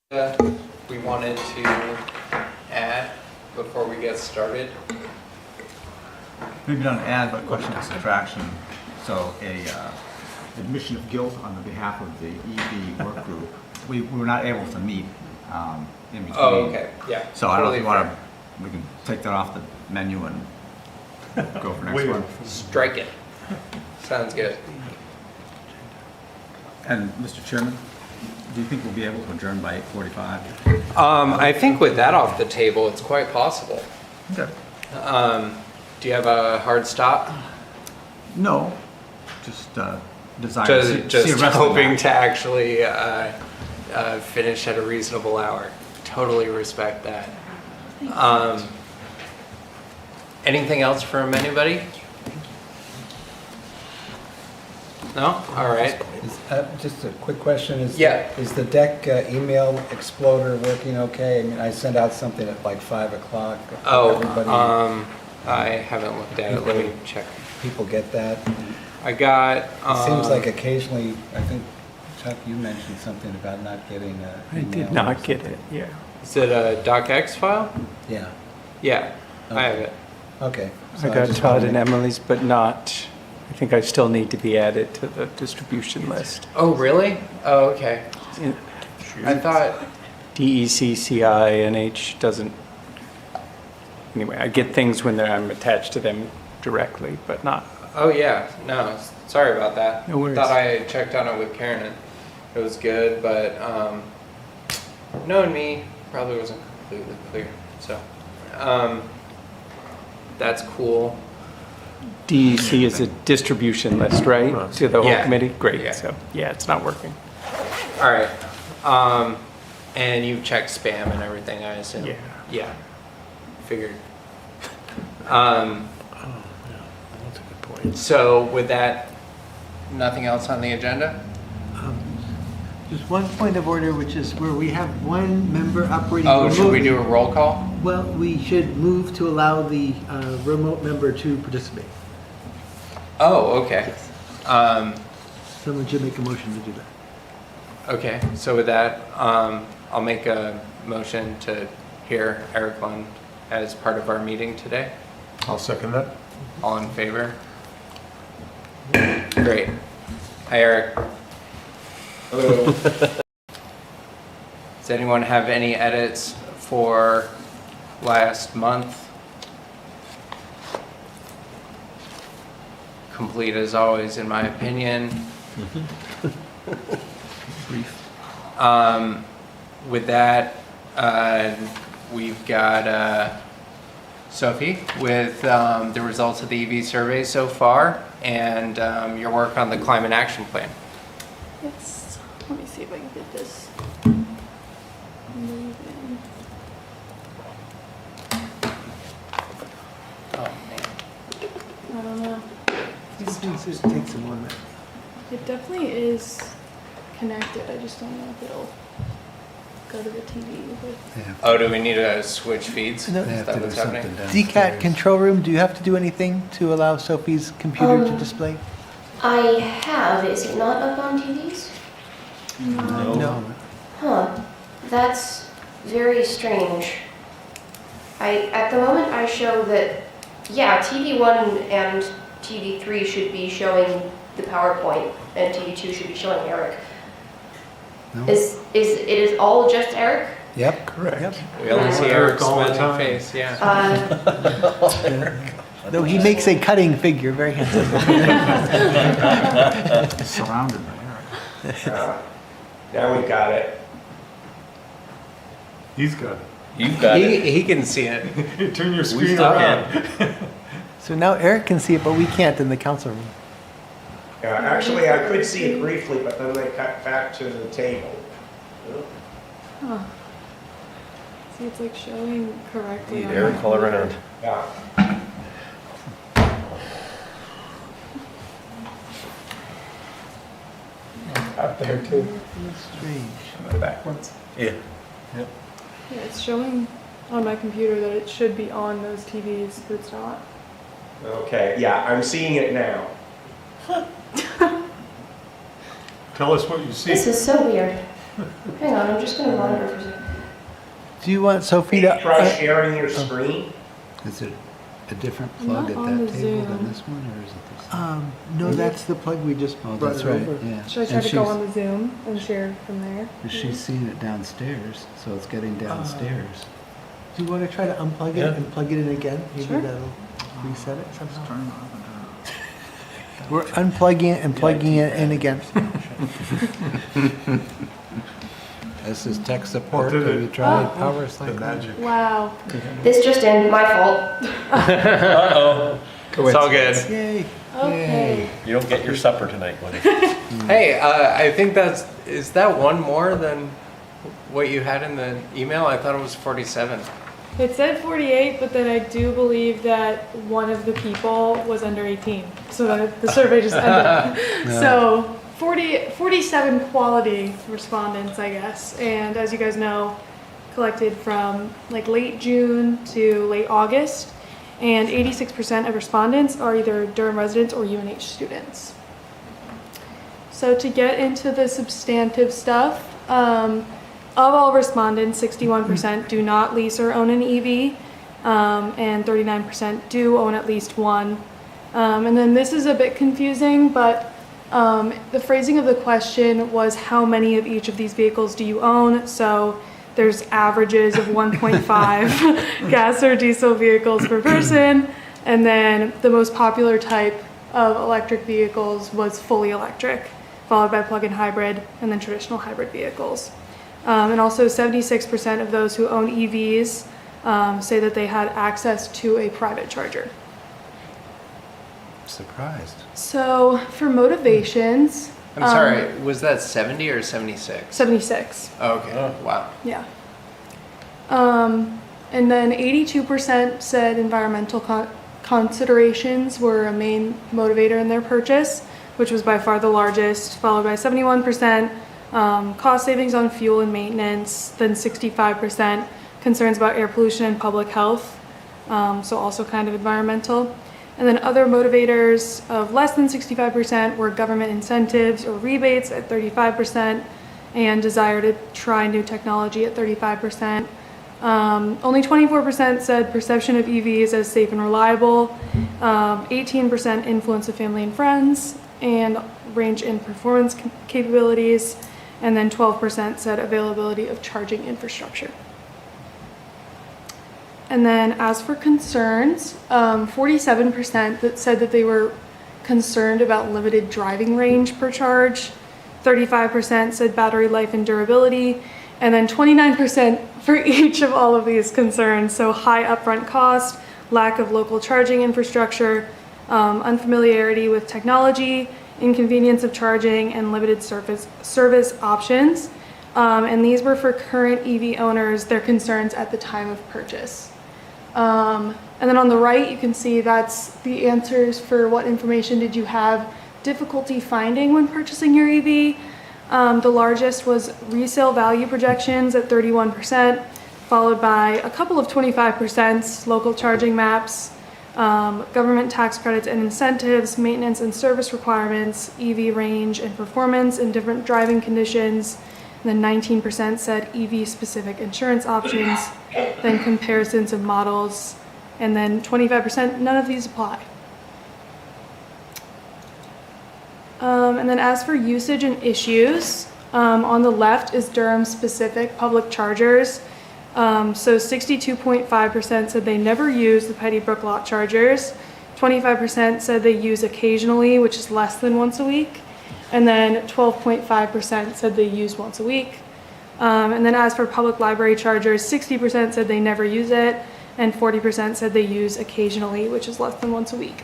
We wanted to add before we get started. Maybe not an add, but question of subtraction. So admission of guilt on the behalf of the EV work group. We were not able to meet in between. Oh, okay, yeah. So I don't know if you totally want to, we can take that off the menu and go for next one. fair. Strike it. Sounds good. And Mr. Chairman, do you think we'll be able to adjourn by 8:45? I think with that off the table, it's quite possible. Okay. Do you have a hard stop? No, just desire to see Just a wrestling hoping match. to actually finish at a reasonable hour. Totally respect that. Anything else from anybody? No? All right. Just a quick question, is the deck email exploder working okay? I mean, I sent out something at like 5 o'clock. I haven't looked at it. Let me check. People get that? I got. It seems like occasionally, I think, Chuck, you mentioned something about not getting a I email did or not get something. it, yeah. Is it a docx file? Yeah, Yeah, I have it. okay. I So got just Todd wanted and to- Emily's, but not, I think I still need to be added to the distribution list. Oh, really? Oh, okay. I thought. DECCINH doesn't, anyway, I get things when I'm attached to them directly, but not. Oh, yeah. No, sorry about that. No worries. Thought I had checked on it with Karen and it was good, but knowing me, probably wasn't completely clear. So, that's cool. DEC is a distribution list, right? To the whole Yeah. committee? Great, Yeah. so, yeah, it's not working. All right. And you've checked spam and everything, I assume? Yeah. Yeah. Figured. So with that, nothing else on the agenda? Just one point of order, which is where we have one member operating Oh, should we remotely. do a roll call? Well, we should move to allow the remote member to participate. Oh, okay. Someone should make a motion to do that. Okay, so with that, I'll make a motion to hear Eric Lund as part of our meeting today. I'll second that. All in favor? Great. Hi, Eric. Hello. Does anyone have any edits for last month? Complete as always, in my opinion. Brief. With that, we've got Sophie with the results of the EV survey so far and your work on the climate action plan. It's, let me see if I can get this moving. Oh, man. I don't know. Just take some more minutes. It definitely is connected. I just don't know if it'll go to the TV. Oh, do we need to switch feeds? No. Is They have that to do what's something happening? downstairs. DCAT control room, do you have to do anything to allow Sophie's computer to display? I have. Is it not up on TVs? No. Huh. That's very strange. At the moment I show that, yeah, TV1 and TV3 should be showing the PowerPoint and TV2 should be showing Eric. No? It is all just Eric? Yep. Correct. Yep. We only see Eric Eric's all the smiling time. face, yeah. Though he makes a cutting figure, very handsome. Surrounded by Eric. Now we got it. He's got it. You've got it. He can see it. Turn your We screen still around. can. So now Eric can see it, but we can't in the council room. Actually, I could see it briefly, but then they cut back to the table. Huh. See, it's like showing correctly. on Eric my all computer. around. Yeah. Up there too. Strange. The back ones. Yeah. Yeah, it's showing on my computer that it should be on those TVs, but it's not. Okay, yeah, I'm seeing it now. Tell us what you see. This is so weird. Hang on, I'm just gonna monitor for a second. Do you want Sophie to? Try sharing your screen. Is it a different I'm plug not at on that the table Zoom. than this one, or is it this one? No, that's the plug we just Oh, brought that's it right, over. yeah. Should I try And to go she's- on the Zoom and share from there? She's seeing it downstairs, so it's getting downstairs. Do you want to try to unplug it and plug it in again? Maybe Sure. that'll reset it somehow. Turn it off and turn it on. We're unplugging it and plugging it in again. This is tech support. did Have it. you tried Oh. power cycle? Wow. This just ended, my fault. Uh-oh. It's all good. Yay. Okay. You don't get your supper tonight, buddy. Hey, I think is that one more than what you had in the email? I thought it was 47. It said 48, but then I do believe that one of the people was under 18. So the survey just ended. So 47 quality respondents, I guess. And as you guys know, collected from like late June to late August. And 86% of respondents are either Durham residents or UNH students. So to get into the substantive stuff, of all respondents, 61% do not lease or own an EV, and 39% do own at least one. And then this is a bit confusing, but the phrasing of the question was how many of each of these vehicles do you own? So there's averages of 1.5 gas or diesel vehicles per person, and then the most popular type of electric vehicles was fully electric, followed by plug-in hybrid, and then traditional hybrid vehicles. And also 76% of those who own EVs say that they had access to a private charger. Surprised. So for motivations, I'm sorry, was that 70 or 76? 76. Okay, wow. Yeah. And then 82% said environmental considerations were a main motivator in their purchase, which was by far the largest, followed by 71% cost savings on fuel and maintenance, then 65% concerns about air pollution and public health, so also kind of environmental. And then other motivators of less than 65% were government incentives or rebates at 35%, and desire to try new technology at 35%. Only 24% said perception of EVs as safe and reliable, 18% influence of family and friends, and range and performance capabilities, and then 12% said availability of charging infrastructure. And then as for concerns, 47% that said that they were concerned about limited driving range per charge, 35% said battery life and durability, and then 29% for each of all of these concerns. So high upfront cost, lack of local charging infrastructure, unfamiliarity with technology, inconvenience of charging, and limited service options. And these were for current EV owners, their concerns at the time of purchase. And then on the right, you can see that's the answers for what information did you have difficulty finding when purchasing your EV. The largest was resale value projections at 31%, followed by a couple of 25%, local charging maps, government tax credits and incentives, maintenance and service requirements, EV range and performance in different driving conditions. And then 19% said EV-specific insurance options, then comparisons of models, and then 25%, none of these apply. And then as for usage and issues, on the left is Durham-specific public chargers. So 62.5% said they never use the Petty Brook lot chargers. 25% said they use occasionally, which is less than once a week. And then 12.5% said they use once a week. And then as for public library chargers, 60% said they never use it, and 40% said they use occasionally, which is less than once a week.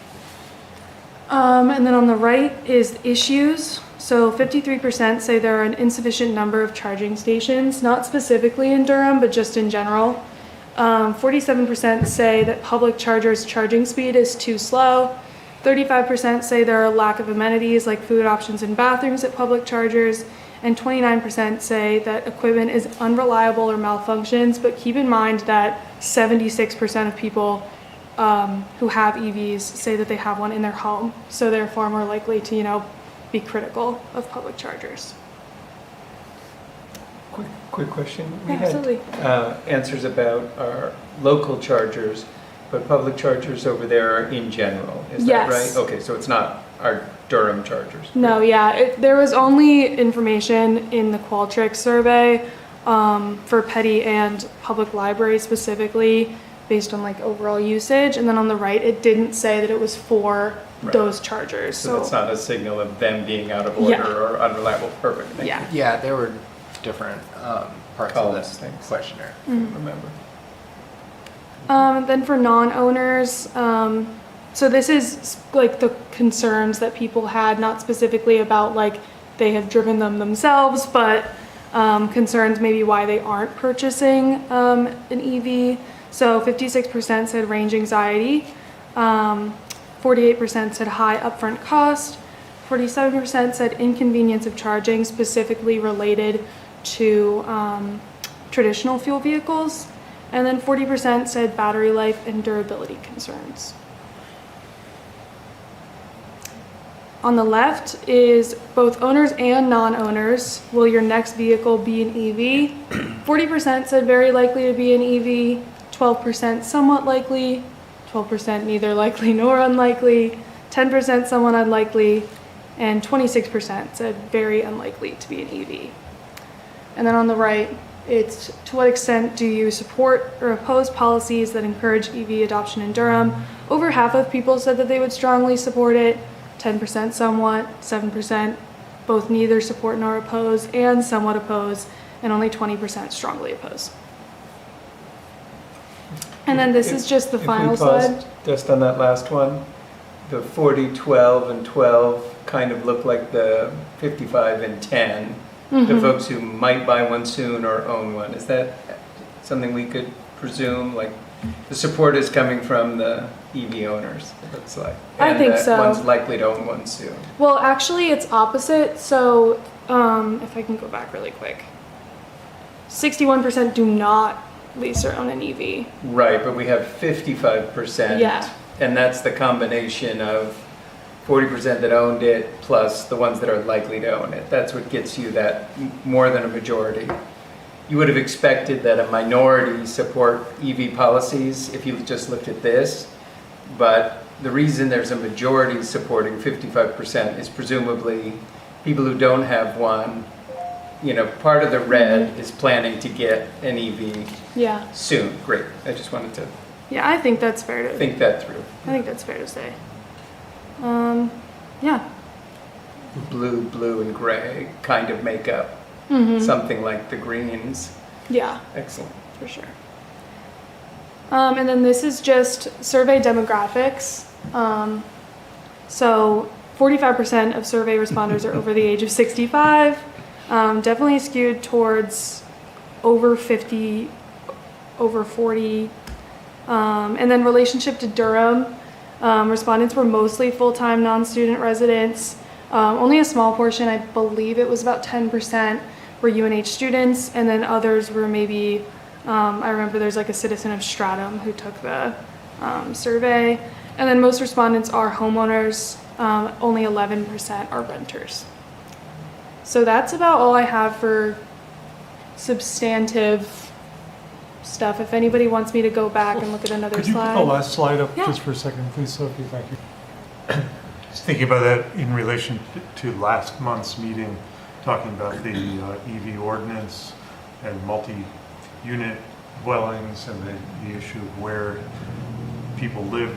And then on the right is issues. So 53% say there are an insufficient number of charging stations, not specifically in Durham, but just in general. 47% say that public chargers' charging speed is too slow. 35% say there are a lack of amenities like food options and bathrooms at public chargers, and 29% say that equipment is unreliable or malfunctions, but keep in mind that 76% of people who have EVs say that they have one in their home, so they're far more likely to, be critical of public chargers. Quick question. We Yeah, had absolutely. answers about our local chargers, but public chargers over there are in general. Is that Yes. right? Okay, so it's not our Durham chargers. No, yeah, there was only information in the Qualtrics survey for petty and public library specifically based on like overall usage. And then on the right, it didn't say that it was for Right. those chargers. So that's not a signal of them being out of Yeah. order or unreliable. Perfect. Thank Yeah. Yeah, there were different parts of Columns, this thanks. questionnaire. you. Remember. Then for non-owners, so this is like the concerns that people had, not specifically about like they have driven them themselves, but concerns maybe why they aren't purchasing an EV. So 56% said range anxiety, 48% said high upfront cost, 47% said inconvenience of charging, specifically related to traditional fuel vehicles, and then 40% said battery life and durability concerns. On the left is both owners and non-owners. Will your next vehicle be an EV? 40% said very likely to be an EV, 12% somewhat likely, 12% neither likely nor unlikely, 10% somewhat unlikely, and 26% said very unlikely to be an EV. And then on the right, it's to what extent do you support or oppose policies that encourage EV adoption in Durham? Over half of people said that they would strongly support it, 10% somewhat, 7% both neither support nor oppose, and somewhat oppose, and only 20% strongly oppose. And then this is just the final If we paused slide. just on that last one, the 40, 12, and 12 kind of look like the 55 and 10. The folks who might buy one soon or own one. Is that something we could presume? Like the support is coming from the EV owners, it looks like. I think that so. One's likely to own one soon. Well, actually, it's opposite. So, if I can go back really quick, 61% do not lease or own an EV. Right, but we have 55%. Yeah. And that's the combination of 40% that owned it plus the ones that are likely to own it. That's what gets you that more than a majority. You would have expected that a minority support EV policies if you just looked at this, but the reason there's a majority supporting 55% is presumably people who don't have one, you know, part of the red is planning to get an EV Yeah. soon. Great. I just wanted to Yeah, I think that's fair to think that through. I think that's fair to say. Yeah. Blue, and gray kind of make up something like the greens. Yeah, Excellent. for sure. And then this is just survey demographics. So 45% of survey responders are over the age of 65. Definitely skewed towards over 50, over 40. And then relationship to Durham, respondents were mostly full-time non-student residents. Only a small portion, I believe it was about 10%, were UNH students, and then others were maybe, I remember there's like a citizen of Stratham who took the survey. And then most respondents are homeowners, only 11% are renters. So that's about all I have for substantive stuff. If anybody wants me to go back and look at another Could you put slide. the last slide up Yeah. just for a second, please, Sophie? Thank you. Just thinking about that in relation to last month's meeting, talking about the EV ordinance and multi-unit dwellings and the issue of where people live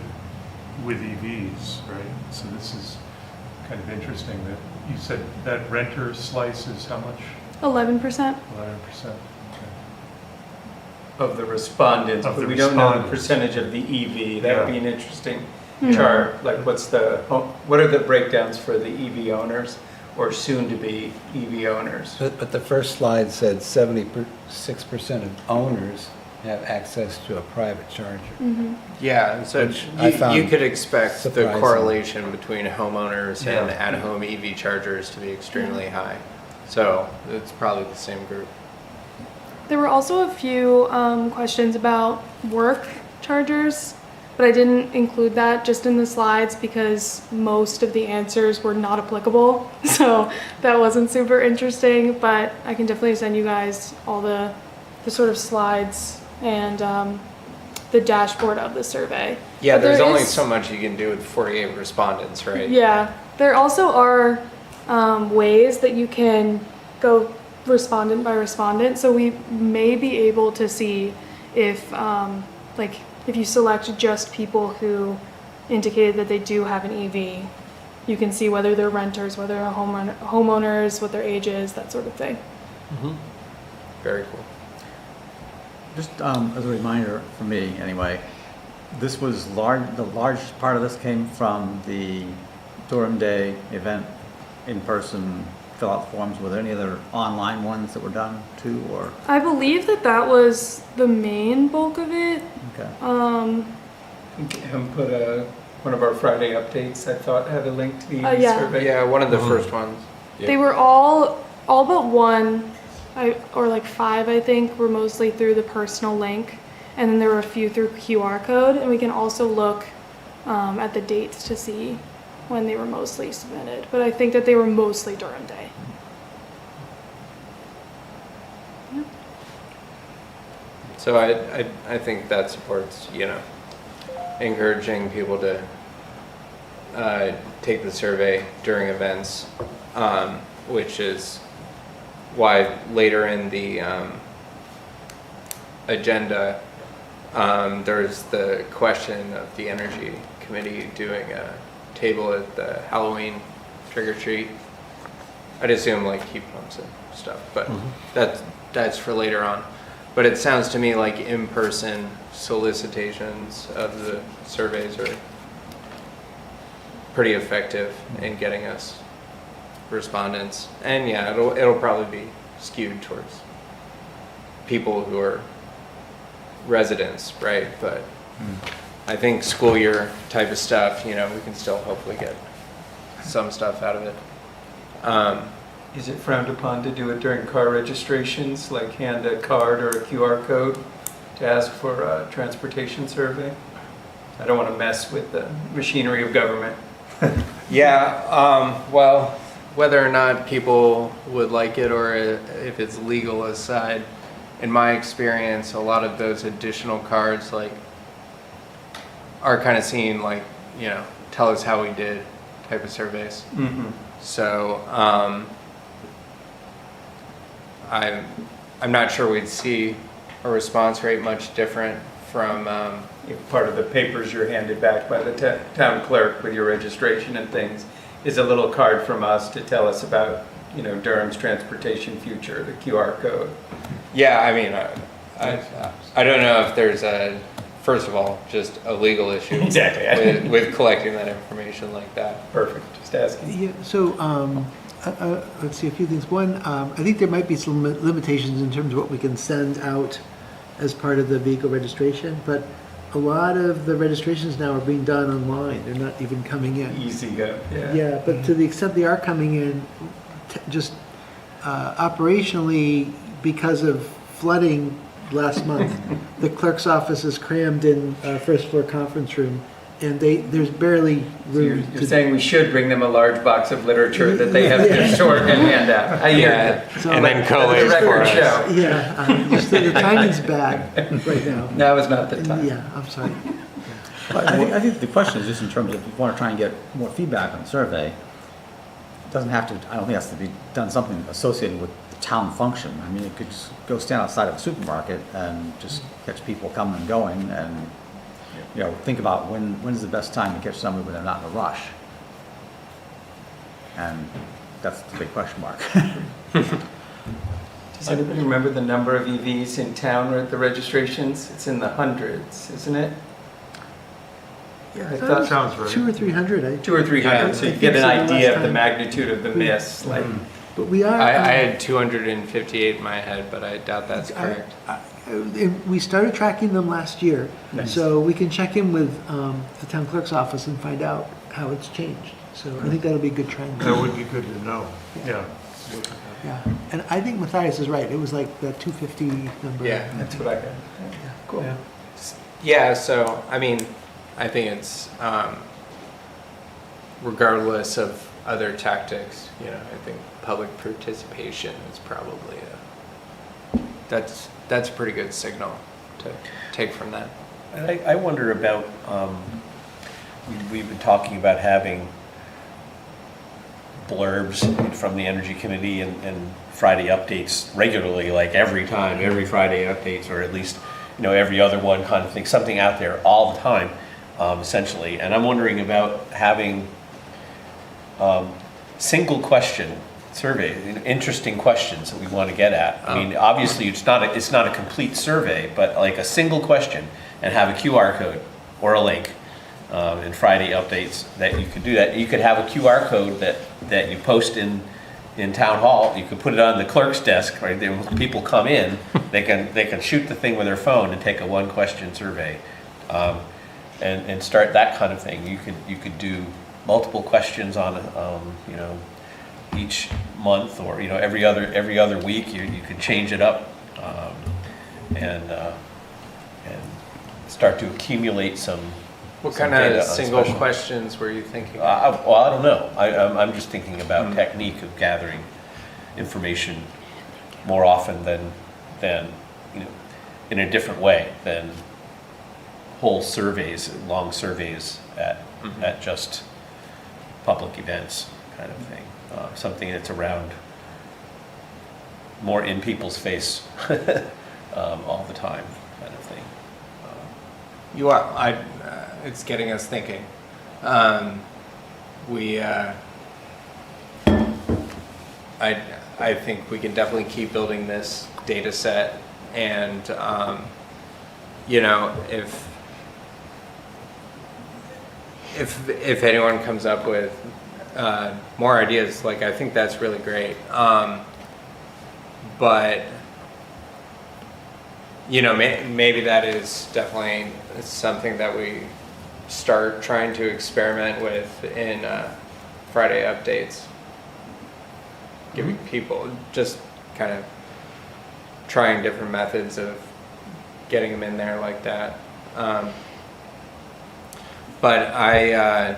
with EVs, right? So this is kind of interesting that you said that renter slice is how much? 11%. 11%. Of the respondents, Of but the we don't know the respondents. percentage of the EV. That would Yeah. be an interesting chart. Like what are the breakdowns for the EV owners or soon to be EV owners? But the first slide said 76% of owners have access to a private charger. Yeah, and so Which I you found could expect the surprising. correlation between homeowners and Yeah. at-home EV chargers to be extremely high. So it's probably the same group. There were also a few questions about work chargers. but I didn't include that just in the slides because most of the answers were not applicable. So that wasn't super interesting, but I can definitely send you guys all the sort of slides and the dashboard of the survey. Yeah, But there there's only is- so much you can do with 48 respondents, right? Yeah, there also are ways that you can go respondent by respondent. So we may be able to see if, like, if you select just people who indicated that they do have an EV, you can see whether they're renters, whether they're homeowners, what their age is, that sort of thing. Very cool. Just as a reminder for me, anyway, this was the largest part of this came from the Durham Day event, in person, fill out forms. Were there any other online ones that were done too, or? I believe that that was the main bulk of it. Okay. Put one of our Friday updates, I thought, had a link to the EV yeah. survey. Yeah, one of the first ones. They were all but one, or like 5, I think, were mostly through the personal link. And then there were a few through QR code. And we can also look at the dates to see when they were mostly submitted. But I think that they were mostly Durham Day. So I think that supports, encouraging people to take the survey during events, which is why later in the agenda, there's the question of the Energy Committee doing a table at the Halloween trick-or-treat. I'd assume like heat pumps and stuff, but that's for later on. But it sounds to me like in-person solicitations of the surveys are pretty effective in getting us respondents. And yeah, it'll probably be skewed towards people who are residents, right? But I think school year type of stuff, we can still hopefully get some stuff out of it. Is it frowned upon to do it during car registrations, like hand a card or a QR code to ask for a transportation survey? I don't want to mess with the machinery of government. Yeah, well, whether or not people would like it or if it's legal aside, in my experience, a lot of those additional cards are kind of seen like, tell us how we did type of surveys. Mm-hmm. So I'm not sure we'd see a response rate much different from If part of the papers you're handed back by the town clerk with your registration and things is a little card from us to tell us about, Durham's transportation future, the QR code. yeah, I mean, I don't know if there's first of all, just a legal issue Exactly. with collecting that information like that. Perfect, just asking. Yeah, so, let's see, a few things. One, I think there might be some limitations in terms of what we can send out as part of the vehicle registration, but a lot of the registrations now are being done online. They're not even coming in. Easy go, yeah. Yeah, but to the extent they are coming in, just operationally, because of flooding last month, the clerk's office is crammed in first floor conference room, and there's barely So you're room to. saying we should bring them a large box of literature that they have to sort and hand out. I hear you. So- and then Let collate the for record us. show. Yeah, just the timing's bad right now. Now is not the time. Yeah, I'm sorry. But I think the question is just in terms of if you want to try and get more feedback on the survey, it doesn't have to, I don't think it has to be done something associated with the town function. I mean, it could just go stand outside of a supermarket and just catch people coming and going and, think about when's the best time to catch somebody when they're not in a rush. And that's the big question mark. Does anybody remember the number of EVs in town or at the registrations? It's in the hundreds, isn't it? Yeah, I I thought- thought Sounds right. 200 or 300. 200 or 300, Yeah. so you I get think an so the idea last of the time. magnitude of the miss, like, But we are. I had 258 in my head, but I doubt that's correct. We started tracking them last year, Nice. so we can check in with the town clerk's office and find out how it's changed. So I think that'll be a good trend. That would be good to know, yeah. Yeah, and I think Matthias is right. It was like the 250 number. Yeah. that's what I got. Cool. Yeah, so, I mean, I think it's, regardless of other tactics, you know, I think public participation is probably that's a pretty good signal to take from that. And I wonder about, we've been talking about having blurbs from the Energy Committee and Friday updates regularly, like every Friday updates, or at least, you know, every other one kind of thing, something out there all the time, essentially. And I'm wondering about having single question survey, interesting questions that we want to get at. I mean, obviously it's not a complete survey, but like a single question, and have a QR code or a link in Friday updates that you could do that. You could have a QR code that you post in town hall. You could put it on the clerk's desk, right? When people come in, they can shoot the thing with their phone and take a one question survey, and start that kind of thing. You could do multiple questions on you know, each month, or you know, every other week. You could change it up, and start to accumulate some. What some kind data of on single special- questions were you thinking? well, I don't know. I'm just thinking about technique of gathering information more often than you know, in a different way than whole surveys, long surveys at just public events kind of thing. Something that's around more in people's face all the time kind of thing. You are. It's getting us thinking. I think we can definitely keep building this data set, and you know, if anyone comes up with more ideas, like, I think that's really great. But you know, maybe that is definitely something that we start trying to experiment with in Friday updates. Giving people, just kind of trying different methods of getting them in there like that. But I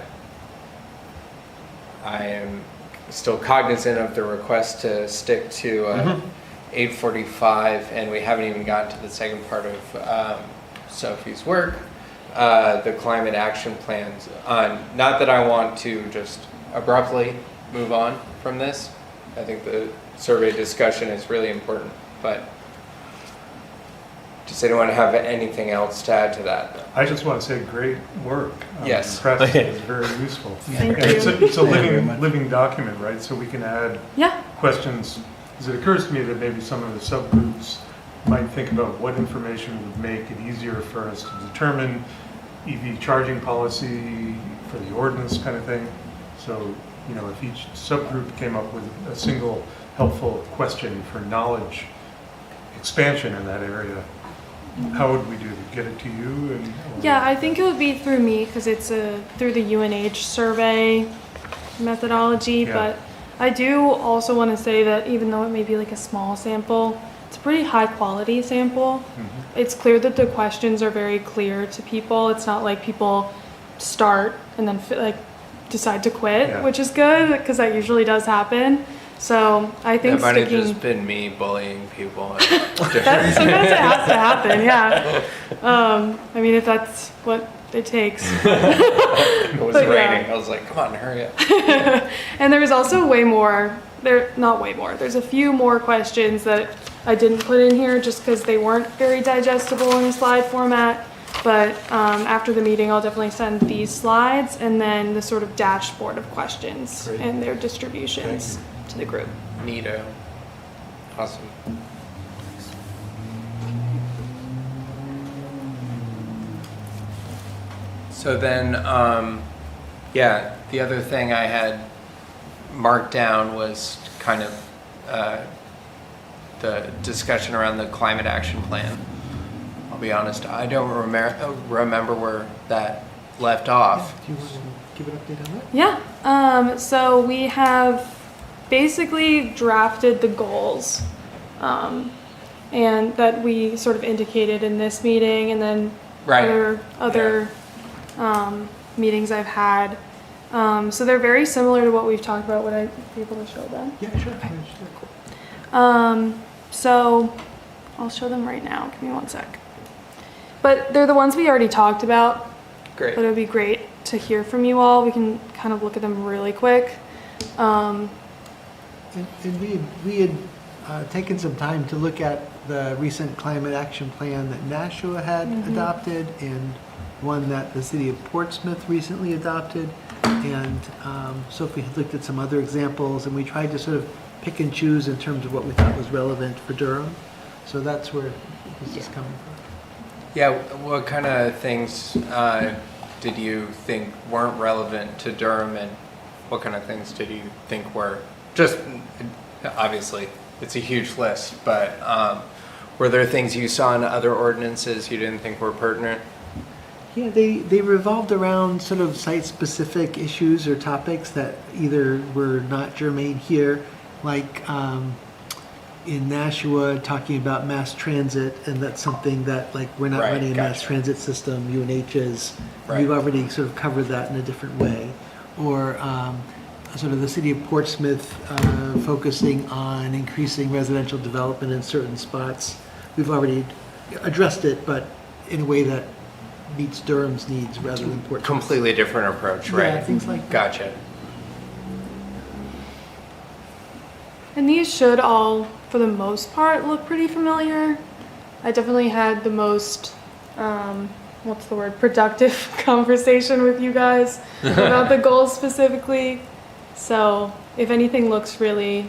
am still cognizant of the request to stick to 8:45, and we haven't even gotten to the second part of Sophie's work, the climate action plans. Not that I want to just abruptly move on from this. I think the survey discussion is really important, but does anyone have anything else to add to that? I just want to say great work. Yes. Impressive. It's very useful. Thank And it's you. a Thank you very much. living document, right? So we can add Yeah. questions. Because it occurs to me that maybe some of the subgroups might think about what information would make it easier for us to determine EV charging policy for the ordinance kind of thing. So, you know, if each subgroup came up with a single helpful question for knowledge expansion in that area, how would we do it? Get it to you? Or- Yeah, I think it would be through me because it's through the UNH survey methodology. Yeah. But I do also want to say that even though it may be like a small sample, it's a pretty high quality sample. It's clear that the questions are very clear to people. It's not like people start and then decide to quit, Yeah. which is good because that usually does happen. So I think That might have sticking. just been me bullying people. That, sometimes it has to happen, yeah. I mean, if that's what it takes. It was But yeah. raining. I was like, come on, hurry up. And there was also way more, not way more, there's a few more questions that I didn't put in here just because they weren't very digestible in a slide format. But after the meeting, I'll definitely send these slides and then the sort of dashboard of questions Great. and their distributions to the group. Neato. Awesome. So then, yeah, the other thing I had marked down was kind of the discussion around the climate action plan. I'll be honest, I don't remember where that left off. Do you want to give an update on that? Yeah, so we have basically drafted the goals, and that we sort of indicated in this meeting, and then Right. other meetings I've had. So they're very similar to what we've talked about. Would I be able to show them? Yeah, sure. So I'll show them right now. Give me one sec. But they're the ones we already talked about. Great. But it would be great to hear from you all. We can kind of look at them really quick. And we had taken some time to look at the recent climate action plan that Nashua had adopted, and one that the city of Portsmouth recently adopted. And Sophie had looked at some other examples, and we tried to sort of pick and choose in terms of what we thought was relevant for Durham. So that's where this is coming from. Yeah, what kind of things did you think weren't relevant to Durham, and what kind of things did you think were? Just, obviously, it's a huge list, but were there things you saw in other ordinances you didn't think were pertinent? Yeah, they revolved around sort of site-specific issues or topics that either were not germane here, like in Nashua, talking about mass transit, and that's something that, like, we're not Right, running a mass gotcha. transit system, UNH is. Right. We've already sort of covered that in a different way. Or sort of the city of Portsmouth focusing on increasing residential development in certain spots. We've already addressed it, but in a way that meets Durham's needs rather than Portsmouth. Completely different approach, right? Yeah, things like that. Gotcha. And these should all, for the most part, look pretty familiar. I definitely had the most, what's the word, productive conversation with you guys about the goals specifically. So if anything looks really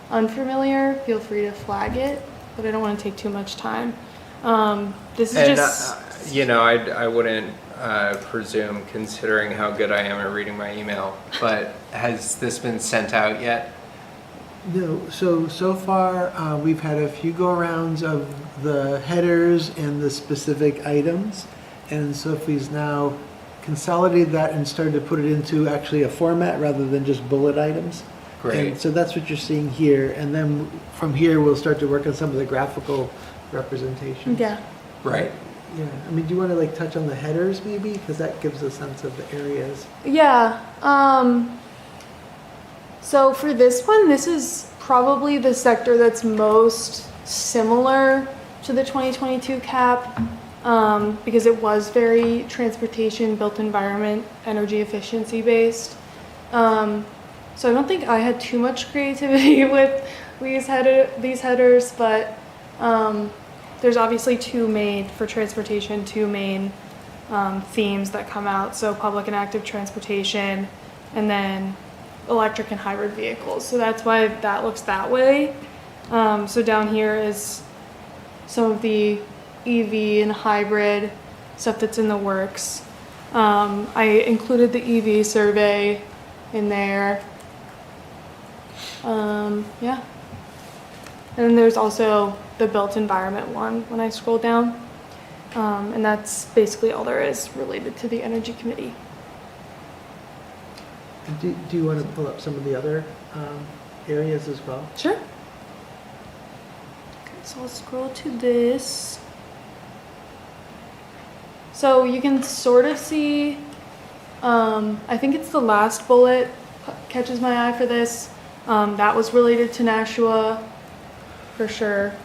unfamiliar, feel free to flag it, but I don't want to take too much time. This is And, just... I wouldn't presume, considering how good I am at reading my email, but has this been sent out yet? No, so far, we've had a few go-arounds of the headers and the specific items, and Sophie's now consolidated that and started to put it into actually a format rather than just bullet items. Great. And so that's what you're seeing here, and then from here, we'll start to work on some of the graphical representations. Yeah. Right. Yeah, I mean, do you want to like touch on the headers maybe? Because that gives a sense of the areas. Yeah. So for this one, this is probably the sector that's most similar to the 2022 cap, because it was very transportation, built environment, energy efficiency based. So I don't think I had too much creativity with these headers, but there's obviously two main themes that come out. So public and active transportation, and then electric and hybrid vehicles. So that's why that looks that way. So down here is some of the EV and hybrid stuff that's in the works. I included the EV survey in there. Yeah. And then there's also the built environment one when I scroll down. And that's basically all there is related to the Energy Committee. Do you want to pull up some of the other areas as well? Sure. Okay, so I'll scroll to this. So you can sort of see, I think it's the last bullet catches my eye for this. That was related to Nashua, for sure.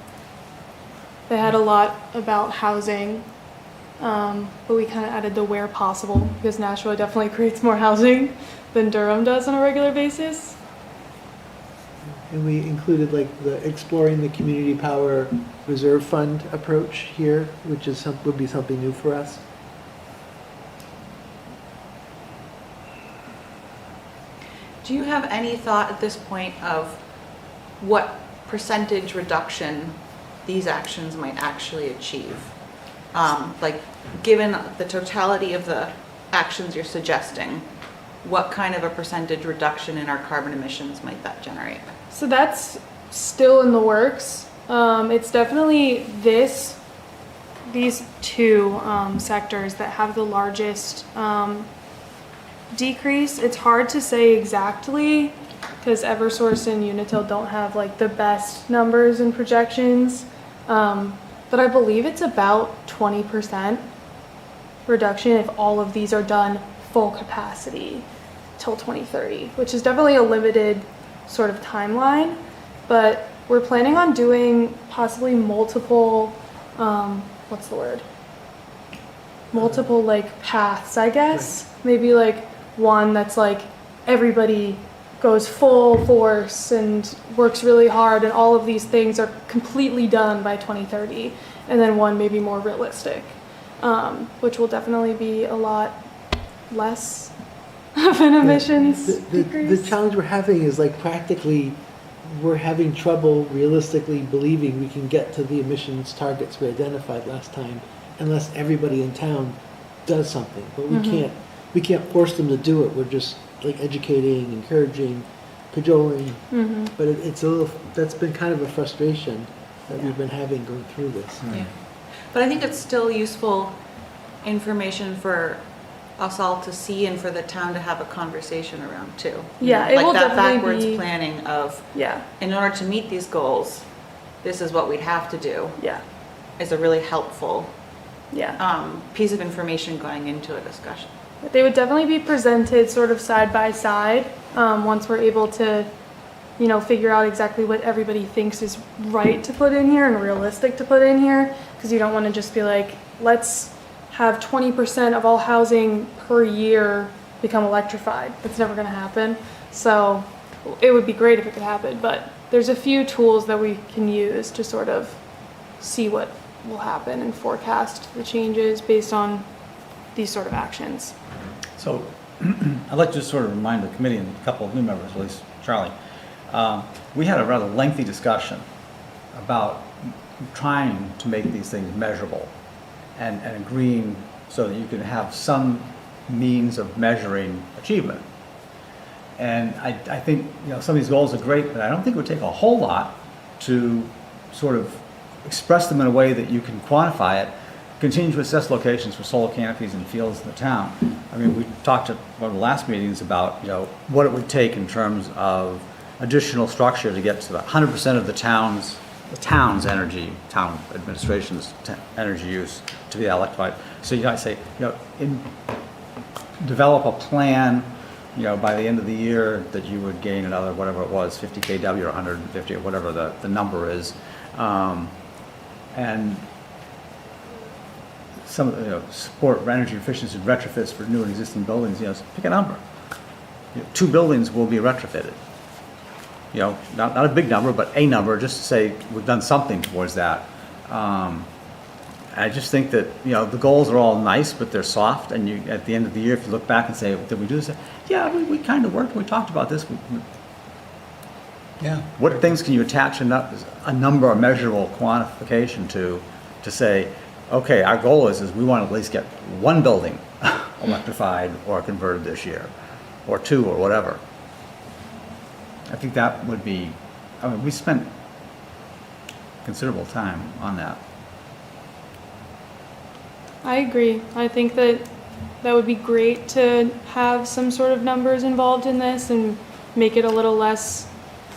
They had a lot about housing, but we kind of added the where possible, because Nashua definitely creates more housing than Durham does on a regular basis. And we included like the exploring the community power reserve fund approach here, which is would be something new for us. Do you have any thought at this point of what percentage reduction these actions might actually achieve? Like, given the totality of the actions you're suggesting, what kind of a percentage reduction in our carbon emissions might that generate? So that's still in the works. It's definitely these two sectors that have the largest decrease. It's hard to say exactly because Eversource and Unitil don't have like the best numbers and projections, but I believe it's about 20%. reduction if all of these are done full capacity till 2030, which is definitely a limited sort of timeline, but we're planning on doing possibly multiple, what's the word? Multiple like paths, I guess. Maybe like one that's like everybody goes full force and works really hard and all of these things are completely done by 2030. And then one maybe more realistic, which will definitely be a lot less of an emissions The decrease. challenge we're having is like practically, we're having trouble realistically believing we can get to the emissions targets we identified last time unless everybody in town does something. But we can't force them to do it. We're just like educating, encouraging, cajoling. But it's a little, that's been kind of a frustration that we've been having going through this. Yeah. But I think it's still useful information for us all to see and for the town to have a conversation around too. Yeah, it like will that definitely backwards be- planning of, Yeah, in order to meet these goals, this is what we'd have to do, yeah, is a really helpful yeah. piece of information going into a discussion. They would definitely be presented sort of side by side once we're able to, you know, figure out exactly what everybody thinks is right to put in here and realistic to put in here. Because you don't want to just be like, let's have 20% of all housing per year become electrified. That's never going to happen. So it would be great if it could happen, but there's a few tools that we can use to sort of see what will happen and forecast the changes based on these sort of actions. So I'd like to just sort of remind the committee and a couple of new members, at least Charlie. We had a rather lengthy discussion about trying to make these things measurable and agreeing so that you can have some means of measuring achievement. And I think, you know, some of these goals are great, but I don't think it would take a whole lot to sort of express them in a way that you can quantify it. Continue to assess locations for solar canopies and fields in the town. I mean, we talked at one of the last meetings about, you know, what it would take in terms of additional structure to get to the 100% of the town's energy, town administration's energy use to be electrified. So you might say, you know, develop a plan, you know, by the end of the year that you would gain another, whatever it was, 50 kW or 150 or whatever the number is. And some of the, you know, support energy efficiency retrofits for new and existing buildings, you know, so pick a number. You know, 2 buildings will be retrofitted. You know, not a big number, but a number, just to say we've done something towards that. I just think that, you know, the goals are all nice, but they're soft, and you, at the end of the year, if you look back and say, did we do this? Yeah, we kind of worked, we talked about this. Yeah. What things can you attach a number, a measurable quantification to say, okay, our goal is we want to at least get 1 building electrified or converted this year, or 2 or whatever. I think that would be, I mean, we spent considerable time on that. I agree. I think that would be great to have some sort of numbers involved in this and make it a little less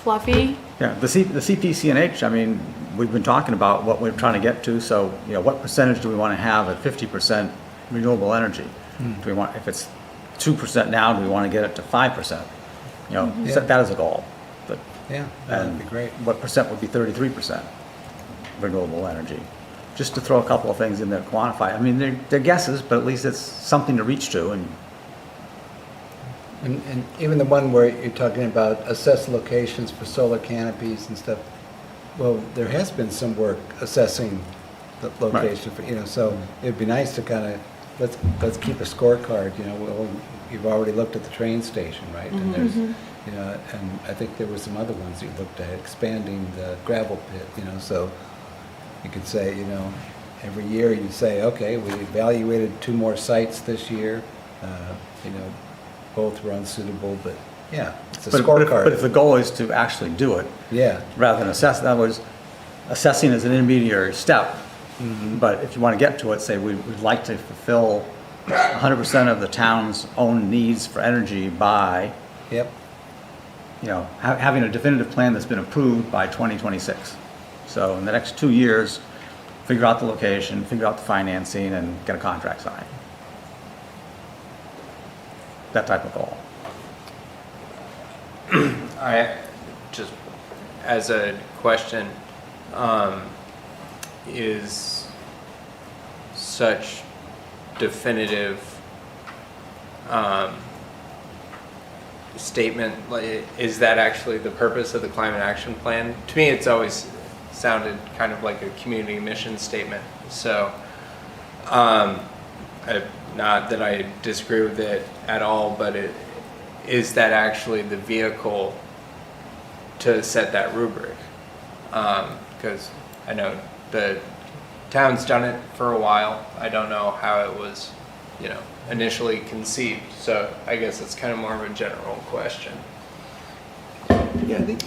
fluffy. Yeah, the CPCNH, I mean, we've been talking about what we're trying to get to, so, you know, what percentage do we want to have at 50% renewable energy? Do we want, if it's 2% now, do we want to get it to 5%? You know, set that as a goal. But, Yeah, that'd be great. What percent would be 33% renewable energy? Just to throw a couple of things in there, quantify. I mean, they're guesses, but at least it's something to reach to. And even the one where you're talking about assess locations for solar canopies and stuff, well, there has been some work assessing the location for, you know, so it'd be nice to kind of, let's keep a scorecard, you know, well, you've already looked at the train station, right? And there's, you know, and I think there were some other ones you looked at, expanding the gravel pit, you know, so you could say, you know, every year you say, okay, we evaluated 2 more sites this year, you know, both were unsuitable, but yeah, it's a scorecard. But if the goal is to actually do it, Yeah, rather than assess, in other words, assessing is an intermediary step. But if you want to get to it, say we'd like to fulfill 100% of the town's own needs for energy by, yep, you know, having a definitive plan that's been approved by 2026. So in the next 2 years, figure out the location, figure out the financing, and get a contract signed. that type of goal. I just, as a question, is such definitive statement, like, is that actually the purpose of the climate action plan? To me, it's always sounded kind of like a community mission statement. So, not that I disagree with it at all, but is that actually the vehicle to set that rubric? Because I know the town's done it for a while. I don't know how it was, initially conceived. So I guess it's kind of more of a general question. Yeah, I think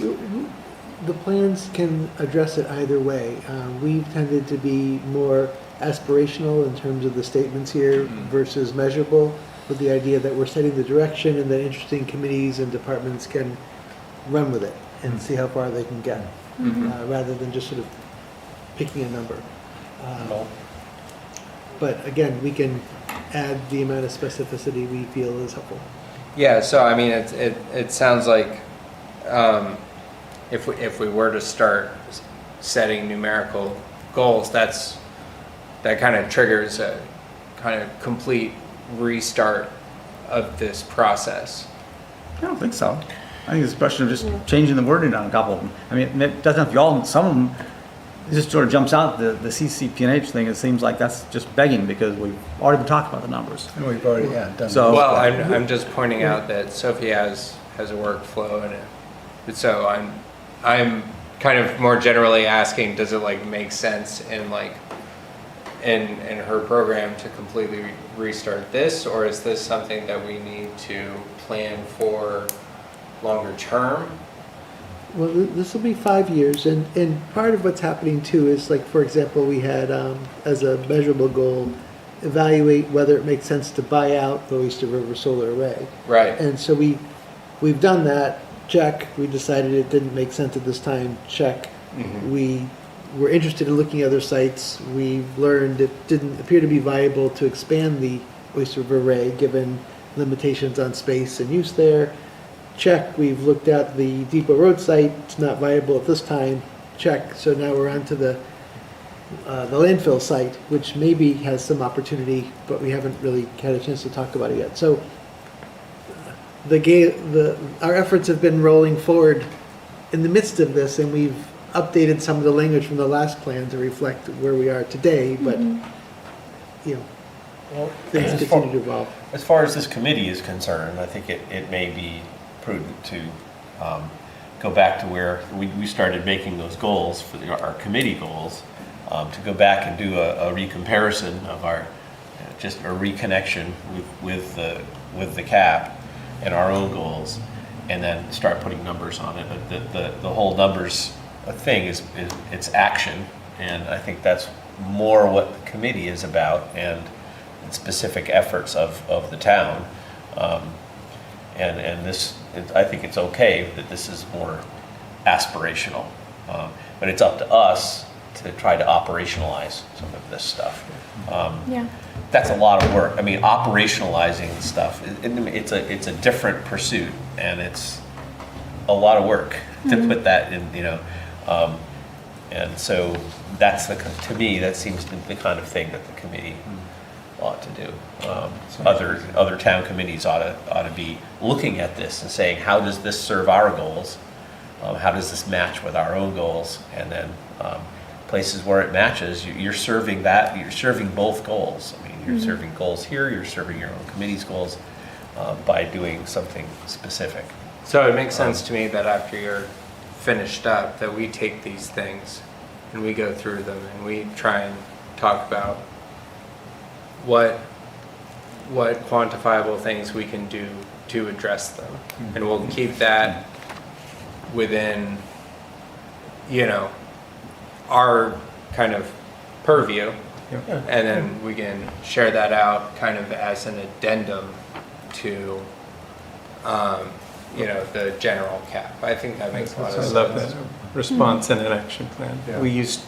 the plans can address it either way. We've tended to be more aspirational in terms of the statements here versus measurable, with the idea that we're setting the direction and that interesting committees and departments can run with it and see how far they can get, rather than just sort of picking a number. But again, we can add the amount of specificity we feel is helpful. Yeah, so I mean, it sounds like if we were to start setting numerical goals, that kind of triggers a kind of complete restart of this process. I don't think so. I think it's a question of just changing the wording on a couple of them. I mean, it doesn't have to be all, some of them, it just sort of jumps out, the CCP&H thing, it seems like that's just begging because we've already been talking about the numbers. And we've already, done. So- Well, I'm just pointing out that Sophie has a workflow and so I'm kind of more generally asking, does it like make sense in her program to completely restart this, or is this something that we need to plan for longer term? Well, this will be 5 years, and part of what's happening too is, like, for example, we had, as a measurable goal, evaluate whether it makes sense to buy out the Oyster River Solar Array. Right. And so we've done that, check. We decided it didn't make sense at this time, check. We were interested in looking at other sites. We learned it didn't appear to be viable to expand the Oyster River Array, given limitations on space and use there. Check. We've looked at the Depot Road site. It's not viable at this time. Check. So now we're on to the landfill site, which maybe has some opportunity, but we haven't really had a chance to talk about it yet. So our efforts have been rolling forward in the midst of this, and we've updated some of the language from the last plan to reflect where we are today. But things continue to evolve. As far as this committee is concerned, I think it may be prudent to go back to where we started making those goals for our committee goals, to go back and do a recomparison of our, just a reconnection with the CAP and our own goals, and then start putting numbers on it. The whole numbers thing is it's action, and I think that's more what the committee is about, and specific efforts of the town. And this, I think it's okay that this is more aspirational, but it's up to us to try to operationalize some of this stuff. Yeah. That's a lot of work. I mean, operationalizing stuff, it's a different pursuit, and it's a lot of work to put that in, and so that's to me, that seems to be the kind of thing that the committee ought to do. Other town committees ought to be looking at this and saying, how does this serve our goals? How does this match with our own goals? And then places where it matches, you're serving both goals. I mean, you're serving goals here, you're serving your own committee's goals by doing something specific. So it makes sense to me that after you're finished up, that we take these things and we go through them and we try and talk about what quantifiable things we can do to address them. And we'll keep that within, our kind of purview. And then we can share that out kind of as an addendum to, the general cap. I think that makes a lot of I sense. love that response and an action plan. Yeah. We used,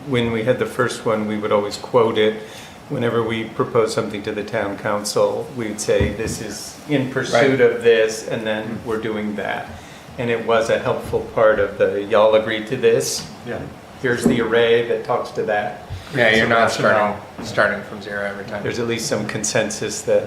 when we had the first one, we would always quote it, whenever we propose something to the town council, we'd say, this is in pursuit of this, and then we're doing that. And it was a helpful part of the, y'all agreed to this, Yeah. here's the array that talks to that. Yeah, you're not rationale. starting from zero every time. There's at least some consensus that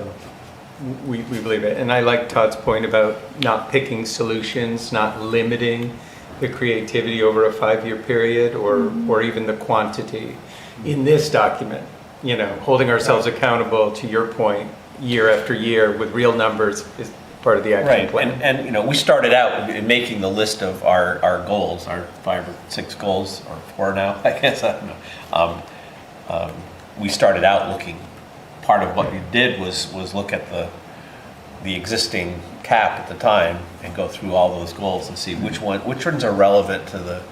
we believe it. And I like Todd's point about not picking solutions, not limiting the creativity over a 5-year period or even the quantity. In this document, you know, holding ourselves accountable, to your point, year after year with real numbers is part of the action Right, plan. and, you know, we started out in making the list of our goals, our 5 or 6 goals, or 4 now, I guess, I don't know. We started out looking, part of what we did was look at the existing cap at the time and go through all those goals and see which ones are relevant to the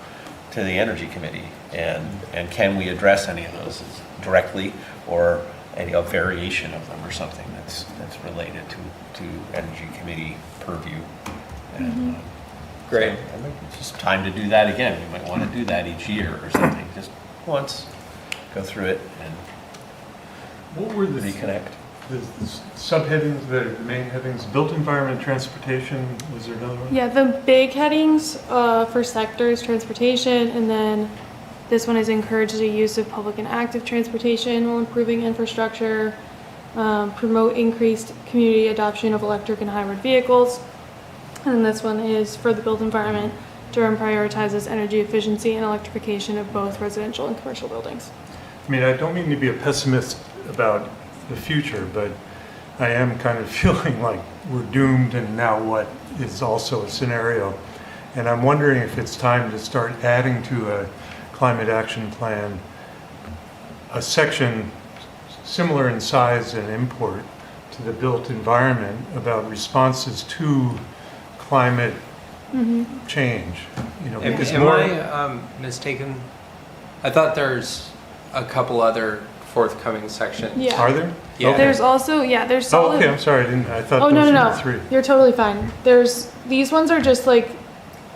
Energy Committee, and can we address any of those directly, or any a variation of them, or something that's related to Energy Committee purview. And, Great. so I think it's just time to do that again. We might want to do that each year or something, just once, go through it and What were the reconnect. subheadings, the main headings? Built environment, transportation, was there another one? Yeah, the big headings for sectors, transportation, and then this one is encourage the use of public and active transportation while improving infrastructure, promote increased community adoption of electric and hybrid vehicles. And then this one is for the built environment. Durham prioritizes energy efficiency and electrification of both residential and commercial buildings. I mean, I don't mean to be a pessimist about the future, but I am kind of feeling like we're doomed, and now what is also a scenario. And I'm wondering if it's time to start adding to a climate action plan a section similar in size and import to the built environment about responses to climate change. You know, because Am more. I mistaken? I thought there's a couple other forthcoming sections. Yeah. Are there? Yeah. Okay. There's also, there's Oh, solid. okay, I'm sorry, I thought Oh, those no, were no, the no. 3. You're totally fine. These ones are just like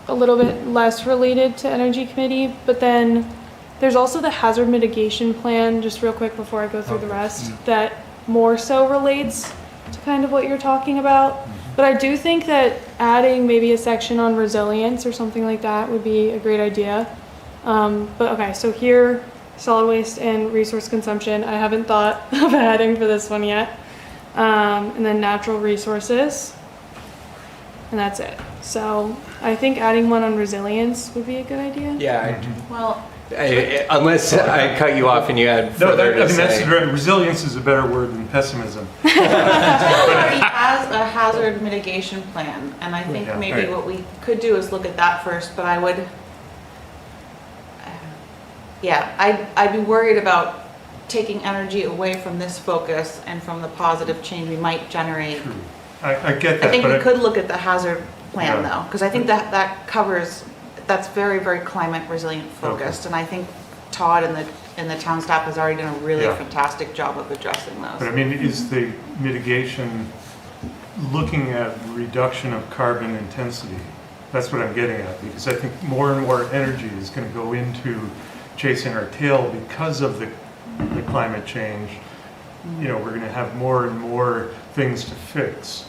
a little bit less related to Energy Committee, but then there's also the hazard mitigation plan, just real quick before I go through the rest, that more so relates to kind of what you're talking about. But I do think that adding maybe a section on resilience or something like that would be a great idea. But okay, so here, solid waste and resource consumption, I haven't thought of adding for this one yet. And then natural resources, and that's it. So I think adding one on resilience would be a good idea. Yeah, Well, unless I cut you off and you had No, further to that's say. resilience is a better word than pessimism. already has a hazard mitigation plan, and I think Yeah. maybe Right. what we could do is look at that first, but I would, I'd be worried about taking energy away from this focus and from the positive change we might generate. True. I get I that, think we but could look at the hazard plan Yeah. though, because I think that covers, that's very, very climate resilient focused, and I think Todd and the town staff has already done a really Yeah. fantastic job of addressing but I those. mean, is the mitigation looking at reduction of carbon intensity? That's what I'm getting at, because I think more and more energy is going to go into chasing our tail because of the climate change. You know, we're going to have more and more things to fix.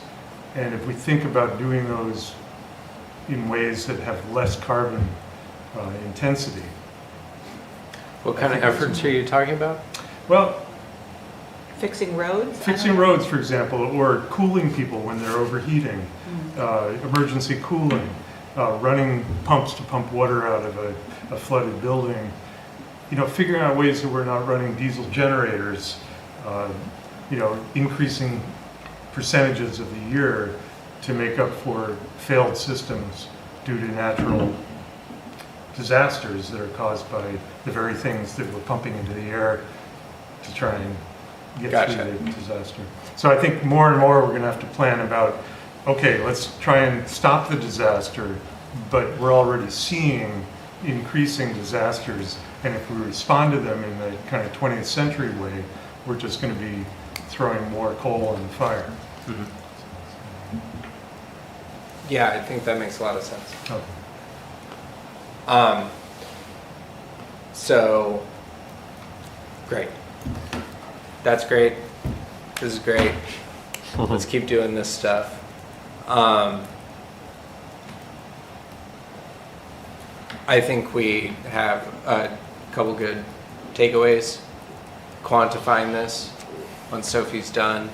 And if we think about doing those in ways that have less carbon intensity. What kind of efforts are you talking about? Well, Fixing roads? I fixing don't know. roads, for example, or cooling people when they're overheating, emergency cooling, running pumps to pump water out of a flooded building. You know, figuring out ways that we're not running diesel generators, you know, increasing percentages of the year to make up for failed systems due to natural disasters that are caused by the very things that we're pumping into the air to try and get Gotcha. through the disaster. So I think more and more we're going to have to plan about, okay, let's try and stop the disaster, but we're already seeing increasing disasters, and if we respond to them in the kind of 20th century way, we're just going to be throwing more coal on the fire. Yeah, I think that makes a lot of sense. Okay. So, great. That's great. This is great. Let's keep doing this stuff. I think we have a couple good takeaways. Quantifying this when Sophie's done,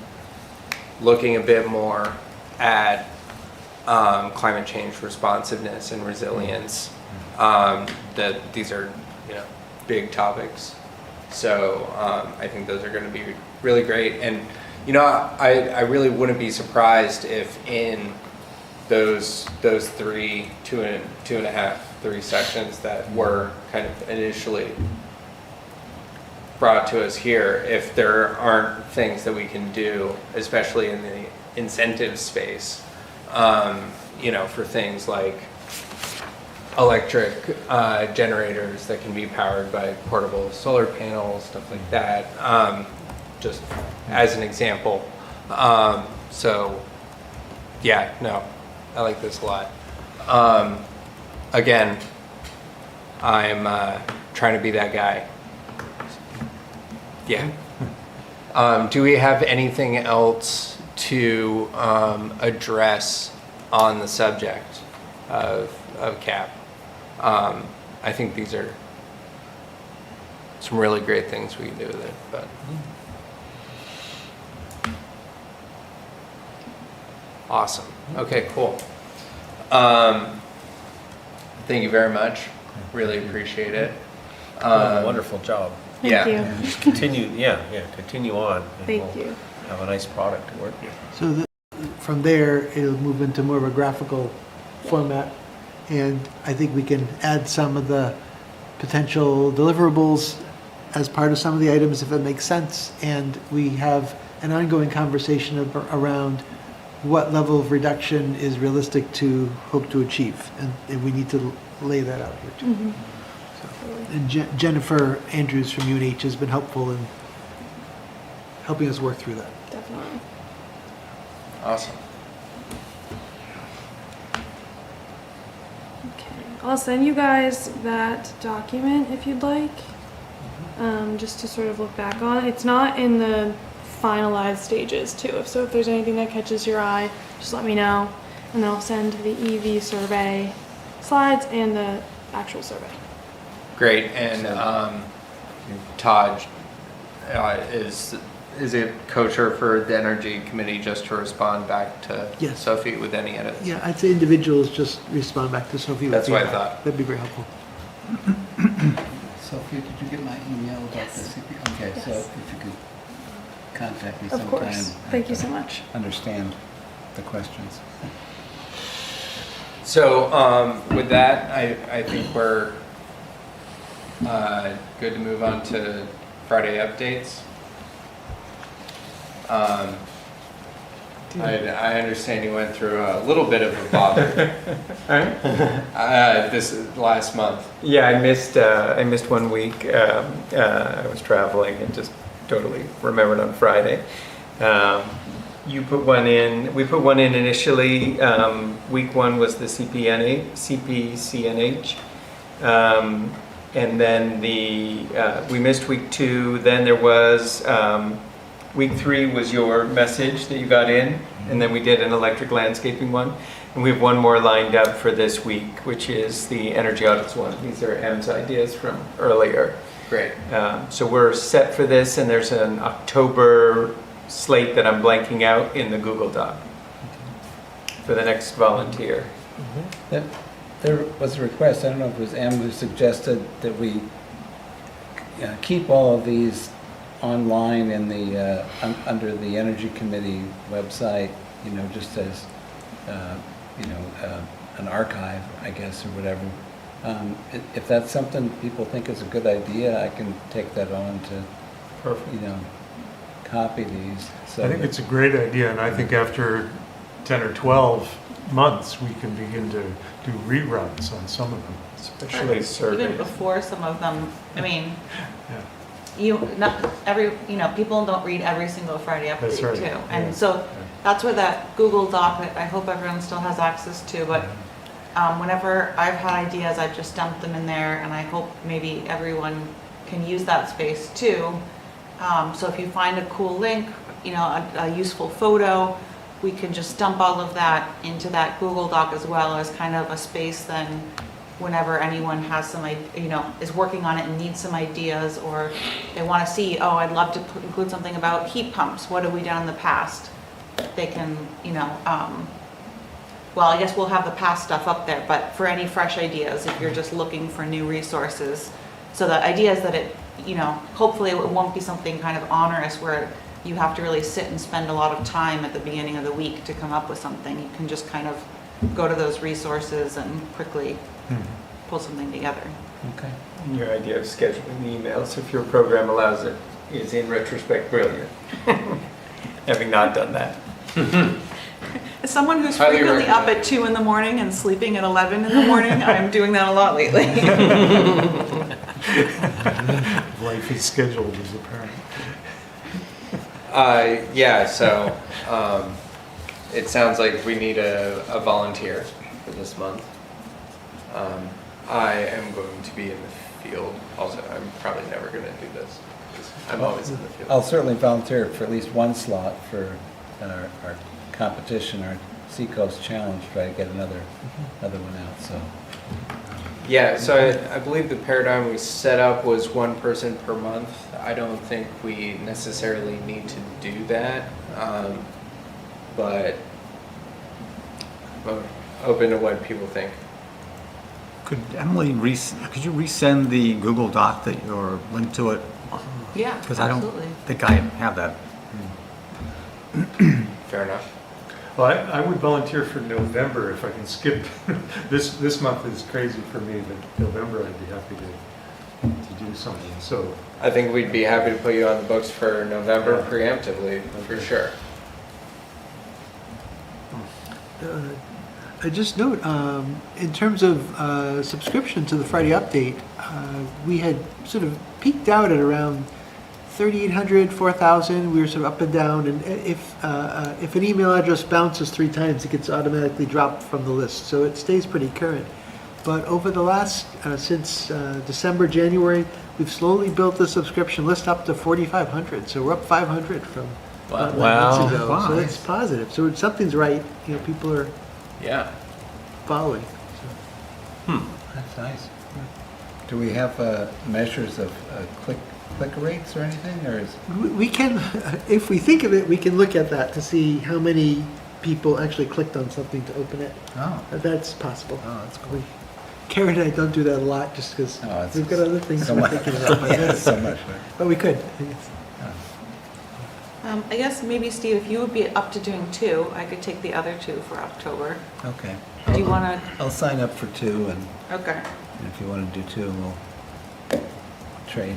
looking a bit more at climate change responsiveness and resilience. That these are, big topics. So I think those are going to be really great. And I really wouldn't be surprised if in those three, two and a half, 3 sections that were kind of initially brought to us here, if there aren't things that we can do, especially in the incentive space, for things like electric generators that can be powered by portable solar panels, stuff like that, just as an example. So, yeah, no, I like this a lot. Again, I'm trying to be that guy. Yeah. Do we have anything else to address on the subject of CAP? I think these are some really great things we can do with it, but. Awesome. Okay, cool. Thank you very much. Really appreciate it. Wonderful job. Thank you. Just continue, continue on. And Thank we'll you. Have a nice product to work with. So from there, it'll move into more of a graphical format. And I think we can add some of the potential deliverables as part of some of the items if it makes sense. And we have an ongoing conversation around what level of reduction is realistic to hope to achieve. And we need to lay that out here too. Mhm. And Jennifer Andrews from UNH has been helpful in helping us work through that. Definitely. Awesome. Okay, I'll send you guys that document if you'd like, just to sort of look back on. It's not in the finalized stages too, so if there's anything that catches your eye, just let me know, and then I'll send the EV survey slides and the actual survey. Great. And Todd is a co-chair for the Energy Committee, just to respond back to Yes. Sophie with any edits. Yeah, I'd say individuals just respond back to Sophie. with That's what I feedback. thought. That'd be very helpful. Sophia, did you get my email about Yes. this? Okay, so Yes. if you could contact me Of sometime. course. Thank you so much. Understand the questions. So with that, I think we're good to move on to Friday updates. I understand you went through a little bit of a bother this last month. Yeah, I missed 1 week. I was traveling and just totally remembered on Friday. You put one in, we put one in initially. Week 1 was the CPCNH. And then we missed week 2. Then there was, week 3 was your message that you got in. And then we did an electric landscaping one. And we have one more lined up for this week, which is the energy audits one. These are M's ideas from earlier. Great. So we're set for this, and there's an October slate that I'm blanking out in the Google Doc for the next volunteer. There was a request, I don't know if it was Em who suggested that we keep all of these online in the, under the Energy Committee website, just as, an archive, I guess, or whatever. If that's something people think is a good idea, I can take that on to, Perfect. copy these. So I think it's a great idea, and I think after 10 or 12 months, we can begin to do reruns on some of them. Especially Even surveys. before some of them, I mean, Yeah. people don't read every single Friday That's update right, too. yeah. And so that's where that Google Doc that I hope everyone still has access to, but whenever I've had ideas, I've just dumped them in there, and I hope maybe everyone can use that space too. So if you find a cool link, a useful photo, we can just dump all of that into that Google Doc as well as kind of a space then whenever anyone has some, is working on it and needs some ideas, or they want to see, oh, I'd love to include something about heat pumps. What have we done in the past? They can, well, I guess we'll have the past stuff up there, but for any fresh ideas, if you're just looking for new resources. So the idea is that it, hopefully it won't be something kind of onerous where you have to really sit and spend a lot of time at the beginning of the week to come up with something. You can just kind of go to those resources and quickly pull something together. Okay. And your idea of scheduling the emails, if your program allows it, is in retrospect brilliant. Having not done that. As someone who's Highly frequently up recommend. at 2 in the morning and sleeping at 11 in the morning, I'm doing that a lot lately. Life is scheduled as a parent. Yeah, so it sounds like we need a volunteer for this month. I am going to be in the field. Also, I'm probably never going to do this, 'cause I'm always in the field. I'll certainly volunteer for at least one slot for our competition, our Seacoast Challenge, try to get another one out, so. Yeah, so I believe the paradigm we set up was one person per month. I don't think we necessarily need to do that, but I'm open to what people think. Could Emily, could you resend the Google Doc that you're linked to it? Yeah, Because I don't absolutely. think I have that. Fair enough. Well, I would volunteer for November if I can skip. This month is crazy for me, but November I'd be happy to do something. So I think we'd be happy to put you on the books for November preemptively, for sure. I just note, in terms of subscription to the Friday Update, we had sort of peaked out at around 3,800, 4,000. We were sort of up and down, and if an email address bounces 3 times, it gets automatically dropped from the list, so it stays pretty current. But over the last, since December, January, we've slowly built the subscription list up to 4,500, so we're up 500 from about 9 months ago. Wow. So that's positive. So something's right. People are Yeah. following. That's nice. Do we have measures of click rates or anything, or is? We can, if we think of it, we can look at that to see how many people actually clicked on something to open it. Oh, That's possible. oh, that's cool. Karen and I don't do that a lot just because Oh, it's we've got other things so we're much. thinking about. Yeah, so much. But we could. I guess maybe, Steve, if you would be up to doing 2, I could take the other 2 for October. Okay. Do you want to? I'll sign up for 2, and Okay. if you want to do 2, we'll trade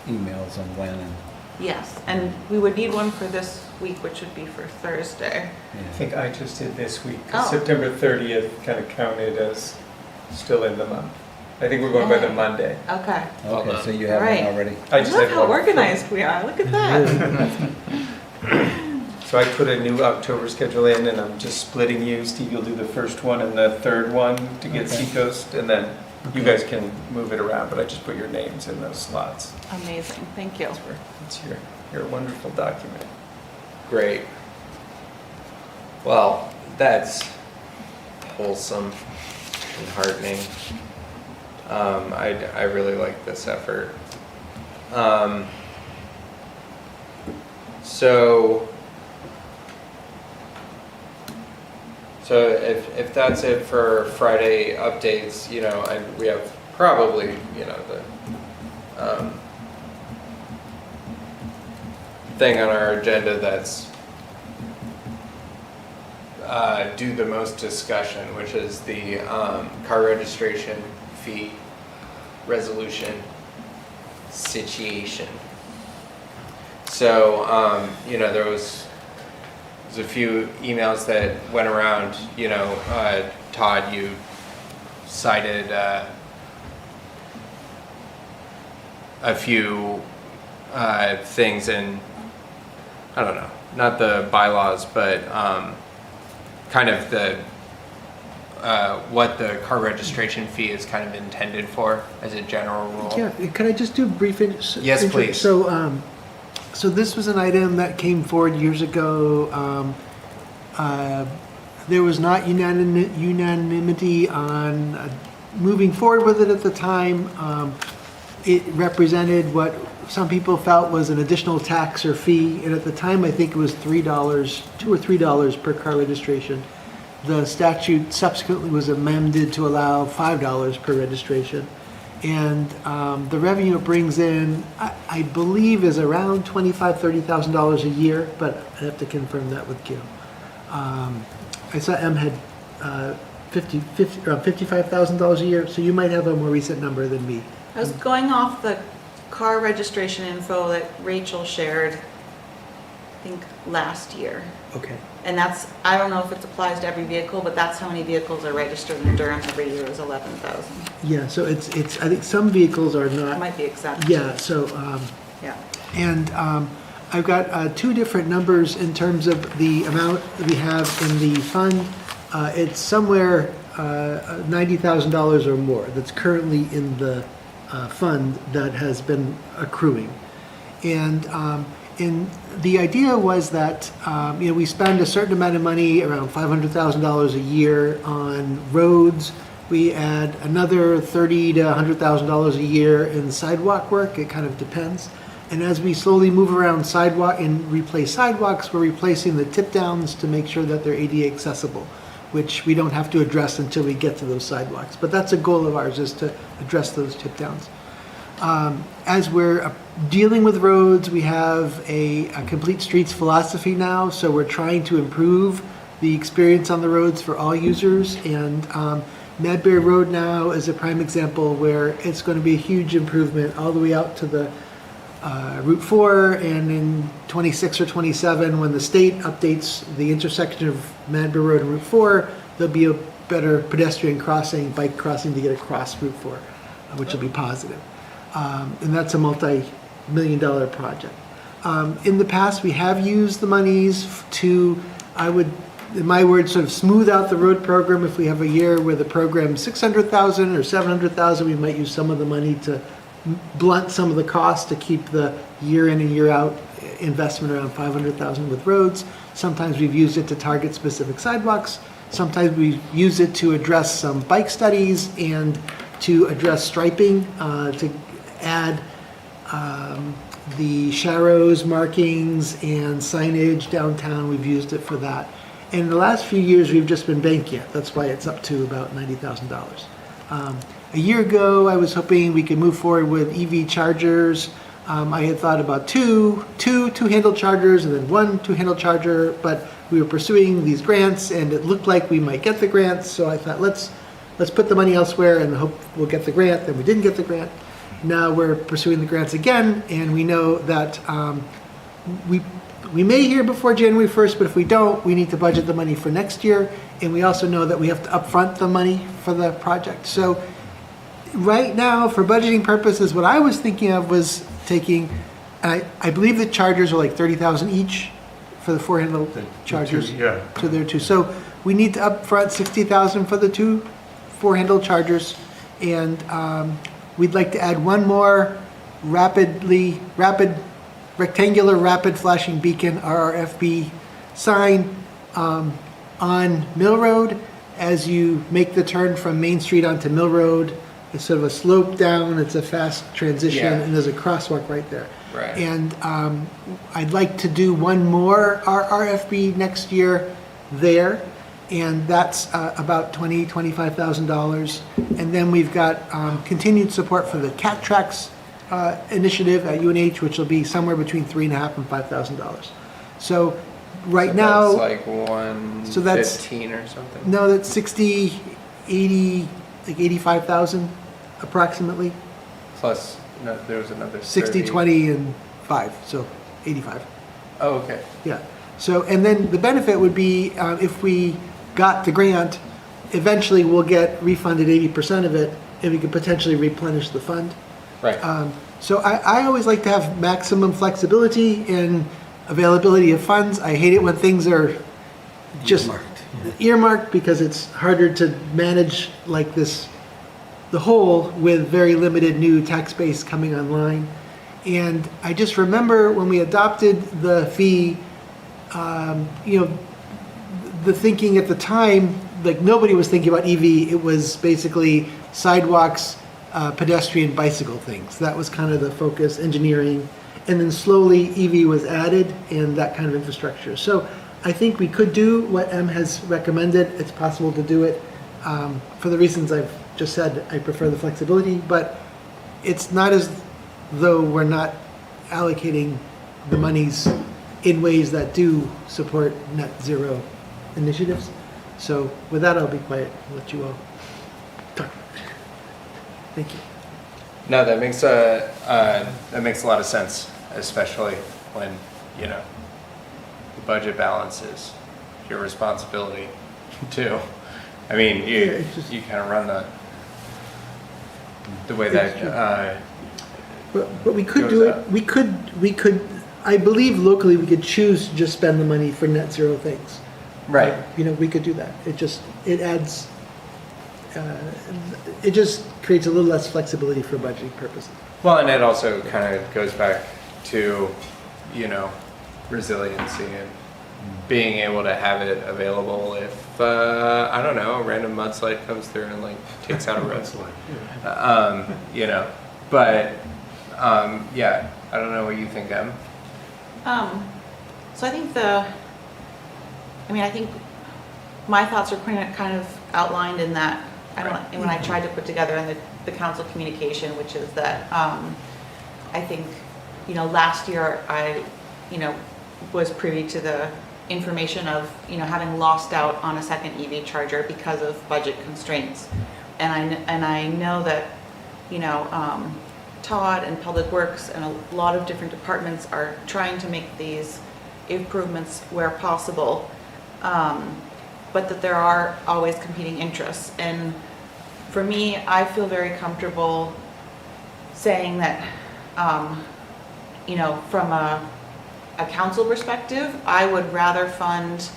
emails on when and, Yes, and we would need one for this week, which would be for Thursday. I yeah. think I just did this week, 'cause Oh. September 30th kind of counted as still in the month. I think we're going by the Monday. Okay. Okay, so you have Alright. one already? I just Look had how one. organized we are. Look at that. So I put a new October schedule in, and I'm just splitting you. Steve, you'll do the first one and the third one to get Okay. Seacoast, and then you guys can move it around, but I just put your names in those slots. Amazing. Thank you. It's your wonderful document. Great. Well, that's wholesome and heartening. I really like this effort. So if that's it for Friday updates, and we have probably, the thing on our agenda that's do the most discussion, which is the car registration fee resolution situation. So, there was a few emails that went around, Todd, you cited a few things in, I don't know, not the bylaws, but kind of the what the car registration fee is kind of intended for as a general rule. Yeah, could I just do a brief? Yes, intro? please. So, So this was an item that came forward years ago. There was not unanimity on moving forward with it at the time. It represented what some people felt was an additional tax or fee, and at the time, I think it was $3, $2 or $3 per car registration. The statute subsequently was amended to allow $5 per registration. And the revenue it brings in, I believe, is around $25,000, $30,000 a year, but I'd have to confirm that with Gil. I saw M had around $55,000 a year, so you might have a more recent number than me. I was going off the car registration info that Rachel shared, I think, last year. Okay. And that's, I don't know if it applies to every vehicle, but that's how many vehicles are registered in Durham every year is 11,000. Yeah, so it's, I think some vehicles are It not. might be exempt. Yeah, so, Yeah. and I've got two different numbers in terms of the amount that we have in the fund. It's somewhere $90,000 or more that's currently in the fund that has been accruing. And the idea was that, we spend a certain amount of money, around $500,000 a year on roads. We add another $30,000 to $100,000 a year in sidewalk work. It kind of depends. And as we slowly move around sidewalk and replace sidewalks, we're replacing the tip downs to make sure that they're ADA accessible, which we don't have to address until we get to those sidewalks. But that's a goal of ours, is to address those tip downs. As we're dealing with roads, we have a complete streets philosophy now, so we're trying to improve the experience on the roads for all users. And Madbury Road now is a prime example where it's going to be a huge improvement all the way out to the Route 4, and in 26 or 27, when the state updates the intersection of Madbury Road and Route 4, there'll be a better pedestrian crossing, bike crossing to get across Route 4, which will be positive. And that's a multi-million-dollar project. In the past, we have used the monies to, I would, in my words, sort of smooth out the road program. If we have a year where the program's $600,000 or $700,000, we might use some of the money to blunt some of the costs to keep the year in and year out investment around $500,000 with roads. Sometimes we've used it to target specific sidewalks. Sometimes we use it to address some bike studies and to address striping, to add the sharrows, markings, and signage downtown. We've used it for that. And in the last few years, we've just been banking it. That's why it's up to about $90,000. A year ago, I was hoping we could move forward with EV chargers. I had thought about two two-handle chargers and then one two-handle charger, but we were pursuing these grants and it looked like we might get the grants. So I thought, let's put the money elsewhere and hope we'll get the grant. Then we didn't get the grant. Now we're pursuing the grants again, and we know that we may hear before January 1st, but if we don't, we need to budget the money for next year. And we also know that we have to upfront the money for the project. So right now, for budgeting purposes, what I was thinking of was taking, I believe the chargers are like $30,000 each for the four-handle chargers. Yeah. So there too. So we need to upfront $60,000 for the two four-handle chargers, and we'd like to add one more rectangular rapid flashing beacon RRFB sign on Mill Road. As you make the turn from Main Street onto Mill Road, it's sort of a slope down, it's a fast transition, Yeah. and there's a crosswalk right there. Right. And I'd like to do one more RFB next year there, and that's about $25,000. And then we've got continued support for the Cat Tracks initiative at UNH, which will be somewhere between $3,500 and $5,000. So right now, That's like 115 So that's- or something. no, that's 60, 80, like 85,000 approximately. Plus, no, there was another 60, 30. 20, and 5, so 85. Oh, okay. Yeah. So, and then the benefit would be if we got the grant, eventually we'll get refunded 80% of it, and we could potentially replenish the fund. Right. So I always like to have maximum flexibility in availability of funds. I hate it when things are just earmarked because it's harder to manage like this, the whole, with very limited new tax base coming online. And I just remember when we adopted the fee, you know, the thinking at the time, like nobody was thinking about EV. It was basically sidewalks, pedestrian, bicycle things. That was kind of the focus, engineering. And then slowly EV was added and that kind of infrastructure. So I think we could do what M has recommended. It's possible to do it. For the reasons I've just said, I prefer the flexibility, but it's not as though we're not allocating the monies in ways that do support net zero initiatives. So with that, I'll be quiet and let you all talk. Thank you. No, that makes a lot of sense, especially when, you know, the budget balance is your responsibility too. I mean, you kind of run the way that. But we could do it. We could. I believe locally we could choose to just spend the money for net zero things. Right. You know, we could do that. It adds. It just creates a little less flexibility for budgeting purposes. Well, and it also kind of goes back to, you know, resiliency and being able to have it available if, I don't know, a random mudslide comes through and like takes out a road. You know, but yeah, I don't know what you think, Em. So I think I think my thoughts are kind of outlined in that, when I tried to put together in the council communication, which is that, I think, you know, last year I, you know, was privy to the information of, you know, having lost out on a second EV charger because of budget constraints. And I know that, you know, Todd and Public Works and a lot of different departments are trying to make these improvements where possible, but that there are always competing interests. And for me, I feel very comfortable saying that, you know, from a council perspective, I would rather fund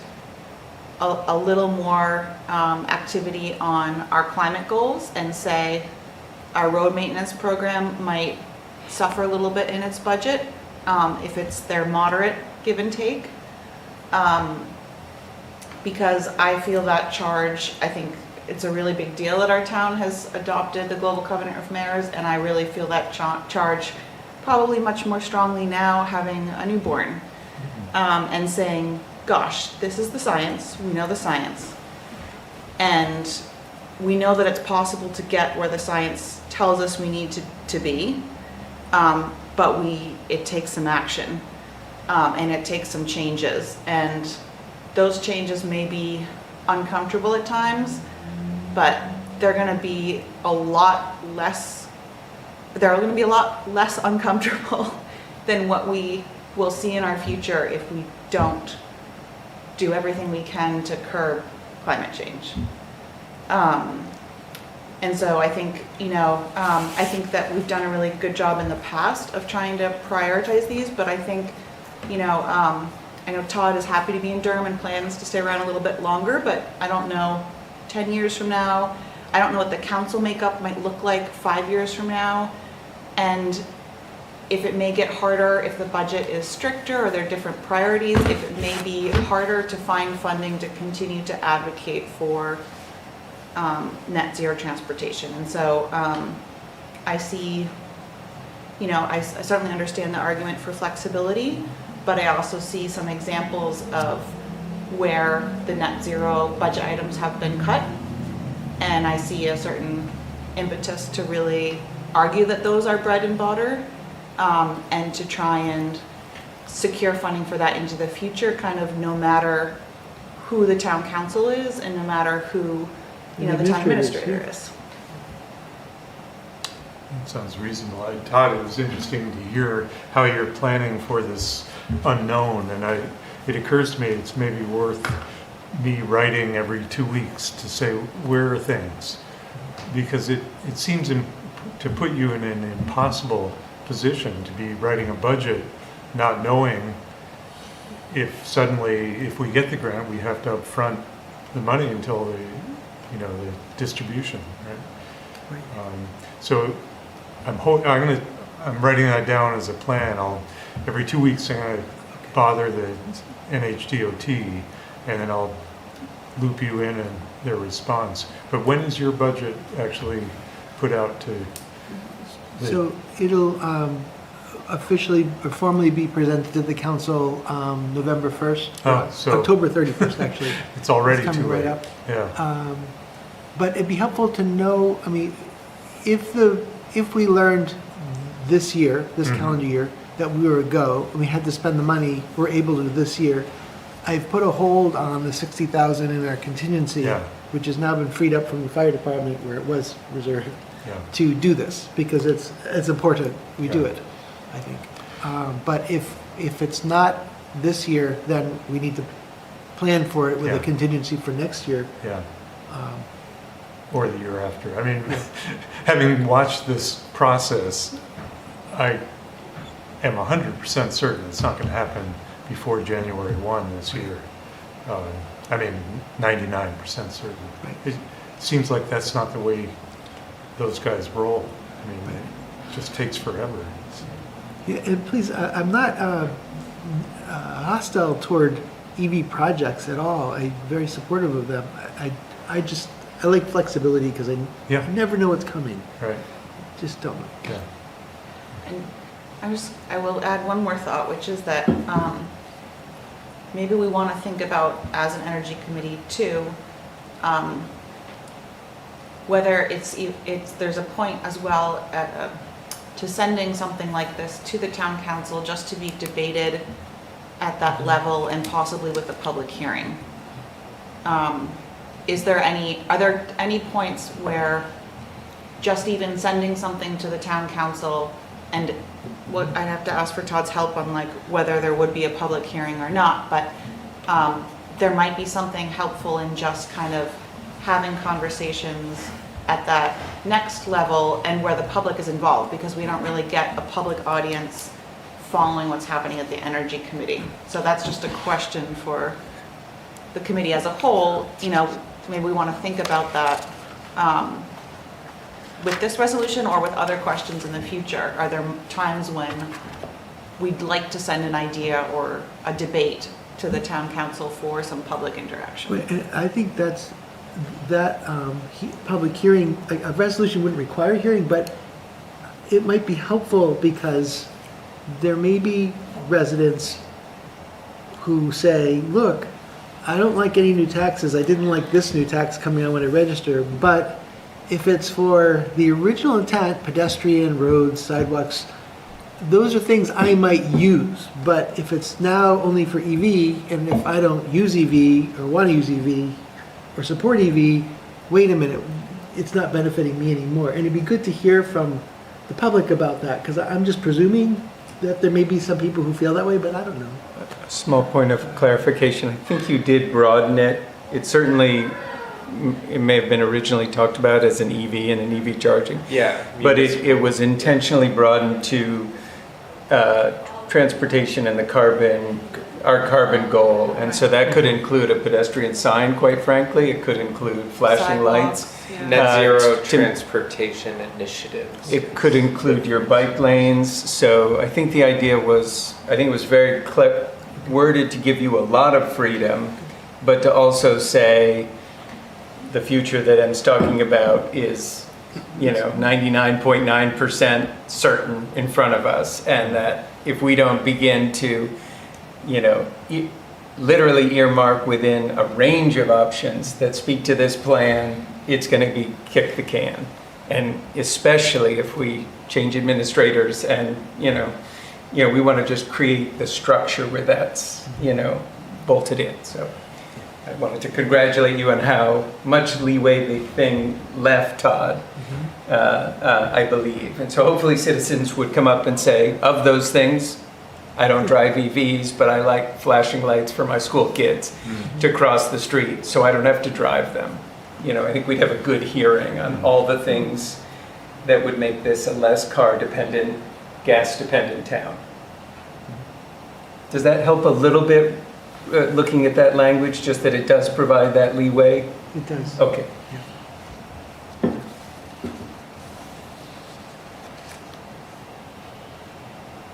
a little more activity on our climate goals, and say our road maintenance program might suffer a little bit in its budget if it's their moderate give and take. Because I feel that charge, I think it's a really big deal that our town has adopted the Global Covenant of Mayors, and I really feel that charge probably much more strongly now, having a newborn, and saying, gosh, this is the science, we know the science, and we know that it's possible to get where the science tells us we need to be, but it takes some action, and it takes some changes, and those changes may be uncomfortable at times, but they're going to be a lot less uncomfortable than what we will see in our future if we don't do everything we can to curb climate change. And so I think, you know, I think that we've done a really good job in the past of trying to prioritize these, but I think, you know, I know Todd is happy to be in Durham and plans to stay around a little bit longer, but I don't know 10 years from now. I don't know what the council makeup might look like 5 years from now. And if it may get harder, if the budget is stricter or there are different priorities, if it may be harder to find funding to continue to advocate for net zero transportation. And so I see, you know, I certainly understand the argument for flexibility, but I also see some examples of where the net zero budget items have been cut. And I see a certain impetus to really argue that those are bread and butter, and to try and secure funding for that into the future, kind of no matter who the town council is and no matter who, you know, the town administrator is. That sounds reasonable. Todd, it was interesting to hear how you're planning for this unknown, and it occurs to me it's maybe worth me writing every 2 weeks to say where are things, because it seems to put you in an impossible position to be writing a budget not knowing if suddenly, if we get the grant, we have to upfront the money until the distribution, right? So I'm writing that down as a plan. Every 2 weeks, I'm gonna bother the NHDOT, and then I'll loop you in and their response. But when is your budget actually put out to? So it'll officially or formally be presented to the council November 1st. Oh, so- October 31st, actually. It's already It's coming too late. right up. Yeah, But it'd be helpful to know, I mean, if we learned this year, this Mhm. calendar year, that we were a go, and we had to spend the money we're able to this year, I've put a hold on the 60,000 in our contingency, Yeah. which has now been freed up from the fire department where it was reserved, yeah. to do this, because it's important we do Yeah. it, I think. But if it's not this year, then we need to plan for it with Yeah. a contingency for next year. Yeah. Or the year after. I mean, having watched this process, I am 100% certain it's not going to happen before January 1 this year. I mean, 99% certain. Right. It seems like that's not the way those guys roll. I mean, it just takes forever. Yeah, and please, I'm not hostile toward EV projects at all. I'm very supportive of them. I like flexibility because I Yeah. never know what's coming. Right, Just don't know. yeah. And I will add one more thought, which is that maybe we want to think about, as an energy committee too, whether there's a point as well to sending something like this to the town council just to be debated at that level and possibly with a public hearing. Are there any points where just even sending something to the town council, and what I'd have to ask for Todd's help on, like whether there would be a public hearing or not, but there might be something helpful in just kind of having conversations at that next level and where the public is involved, because we don't really get a public audience following what's happening at the energy committee. So that's just a question for the committee as a whole. Maybe we want to think about that with this resolution or with other questions in the future. Are there times when we'd like to send an idea or a debate to the town council for some public interaction? And I think public hearing, a resolution wouldn't require a hearing, but it might be helpful because there may be residents who say, look, I don't like any new taxes. I didn't like this new tax coming on when I register, but if it's for the original intent, pedestrian, roads, sidewalks, those are things I might use. But if it's now only for EV, and if I don't use EV or want to use EV or support EV, wait a minute, it's not benefiting me anymore. And it'd be good to hear from the public about that, because I'm just presuming that there may be some people who feel that way, but I don't know. Small point of clarification, I think you did broaden it. It certainly, it may have been originally talked about as an EV and an EV charging. Yeah. But it was intentionally broadened to transportation and our carbon goal. And so that could include a pedestrian sign, quite frankly. It could include flashing lights. Sidewalks, yeah. Net Zero to- transportation initiatives. It could include your bike lanes. So I think the idea was, it was very worded to give you a lot of freedom, but to also say the future that Em's talking about is, 99.9% certain in front of us. And that if we don't begin to, literally earmark within a range of options that speak to this plan, it's going to be kick the can. And especially if we change administrators and, we want to just create the structure where that's, bolted in. So I wanted to congratulate you on how much leeway the thing left, Todd, I believe. And so hopefully citizens would come up and say, of those things, I don't drive EVs, but I like flashing lights for my school kids to cross the street, so I don't have to drive them. I think we'd have a good hearing on all the things that would make this a less car-dependent, gas-dependent town. Does that help a little bit, looking at that language, just that it does provide that leeway? It does. Okay.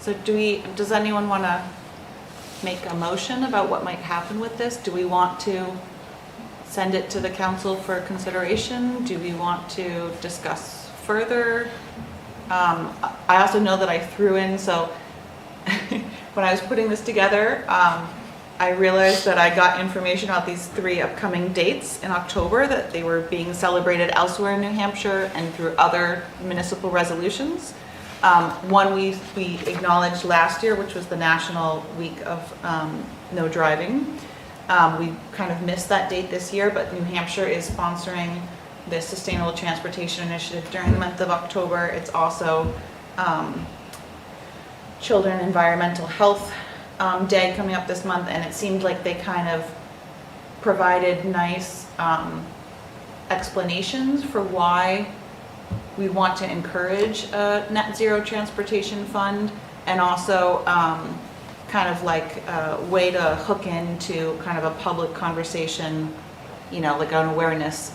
So does anyone want to make a motion about what might happen with this? Do we want to send it to the council for consideration? Do we want to discuss further? I also know that I threw in, so when I was putting this together, I realized that I got information about these 3 upcoming dates in October, that they were being celebrated elsewhere in New Hampshire and through other municipal resolutions. One we acknowledged last year, which was the National Week of No Driving. We kind of missed that date this year, but New Hampshire is sponsoring the Sustainable Transportation Initiative during the month of October. It's also Children Environmental Health Day coming up this month, and it seemed like they kind of provided nice explanations for why we want to encourage a net zero transportation fund, and also kind of like a way to hook into kind of a public conversation, you know, like an awareness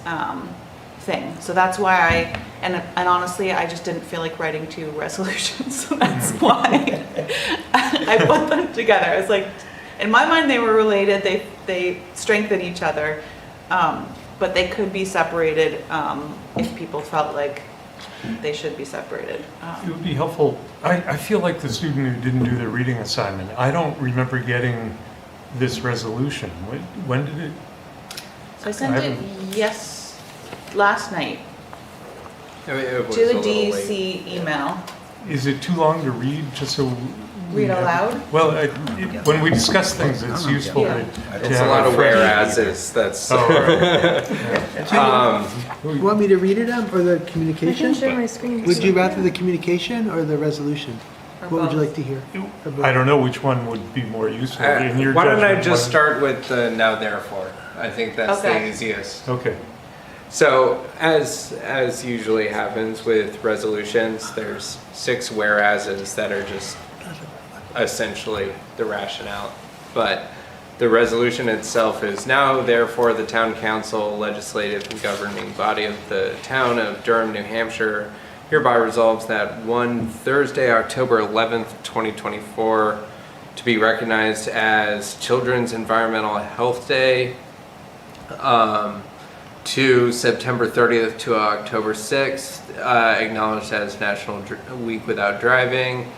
thing. So that's why and honestly, I just didn't feel like writing 2 resolutions, so that's why I put them together. It's like, in my mind, they were related, they strengthen each other, but they could be separated if people felt like they should be separated. It would be helpful. I feel like the student who didn't do the reading assignment, I don't remember getting this resolution. When did it? So I sent it last night It was to the a little late. DC email. Is it too long to read, just so? Read aloud? Well, when we discuss things, it's useful Yeah. to It's have a lot of fresh- whereases, that's. Oh, You want me to read it up, or the I can communication? share my screen. Would you rather the communication or the resolution? Or What would you both? like to hear? I don't know which one would be more useful in your Why don't I judgment, just one- start with the now therefore? I think that's the Okay. easiest. Okay. So as usually happens with resolutions, there's 6 whereases that are just essentially the rationale. But the resolution itself is now therefore the town council, legislative and governing body of the town of Durham, New Hampshire, hereby resolves that one Thursday, October 11th, 2024, to be recognized as Children's Environmental Health Day, to September 30th to October 6th, acknowledged as National Week Without Driving.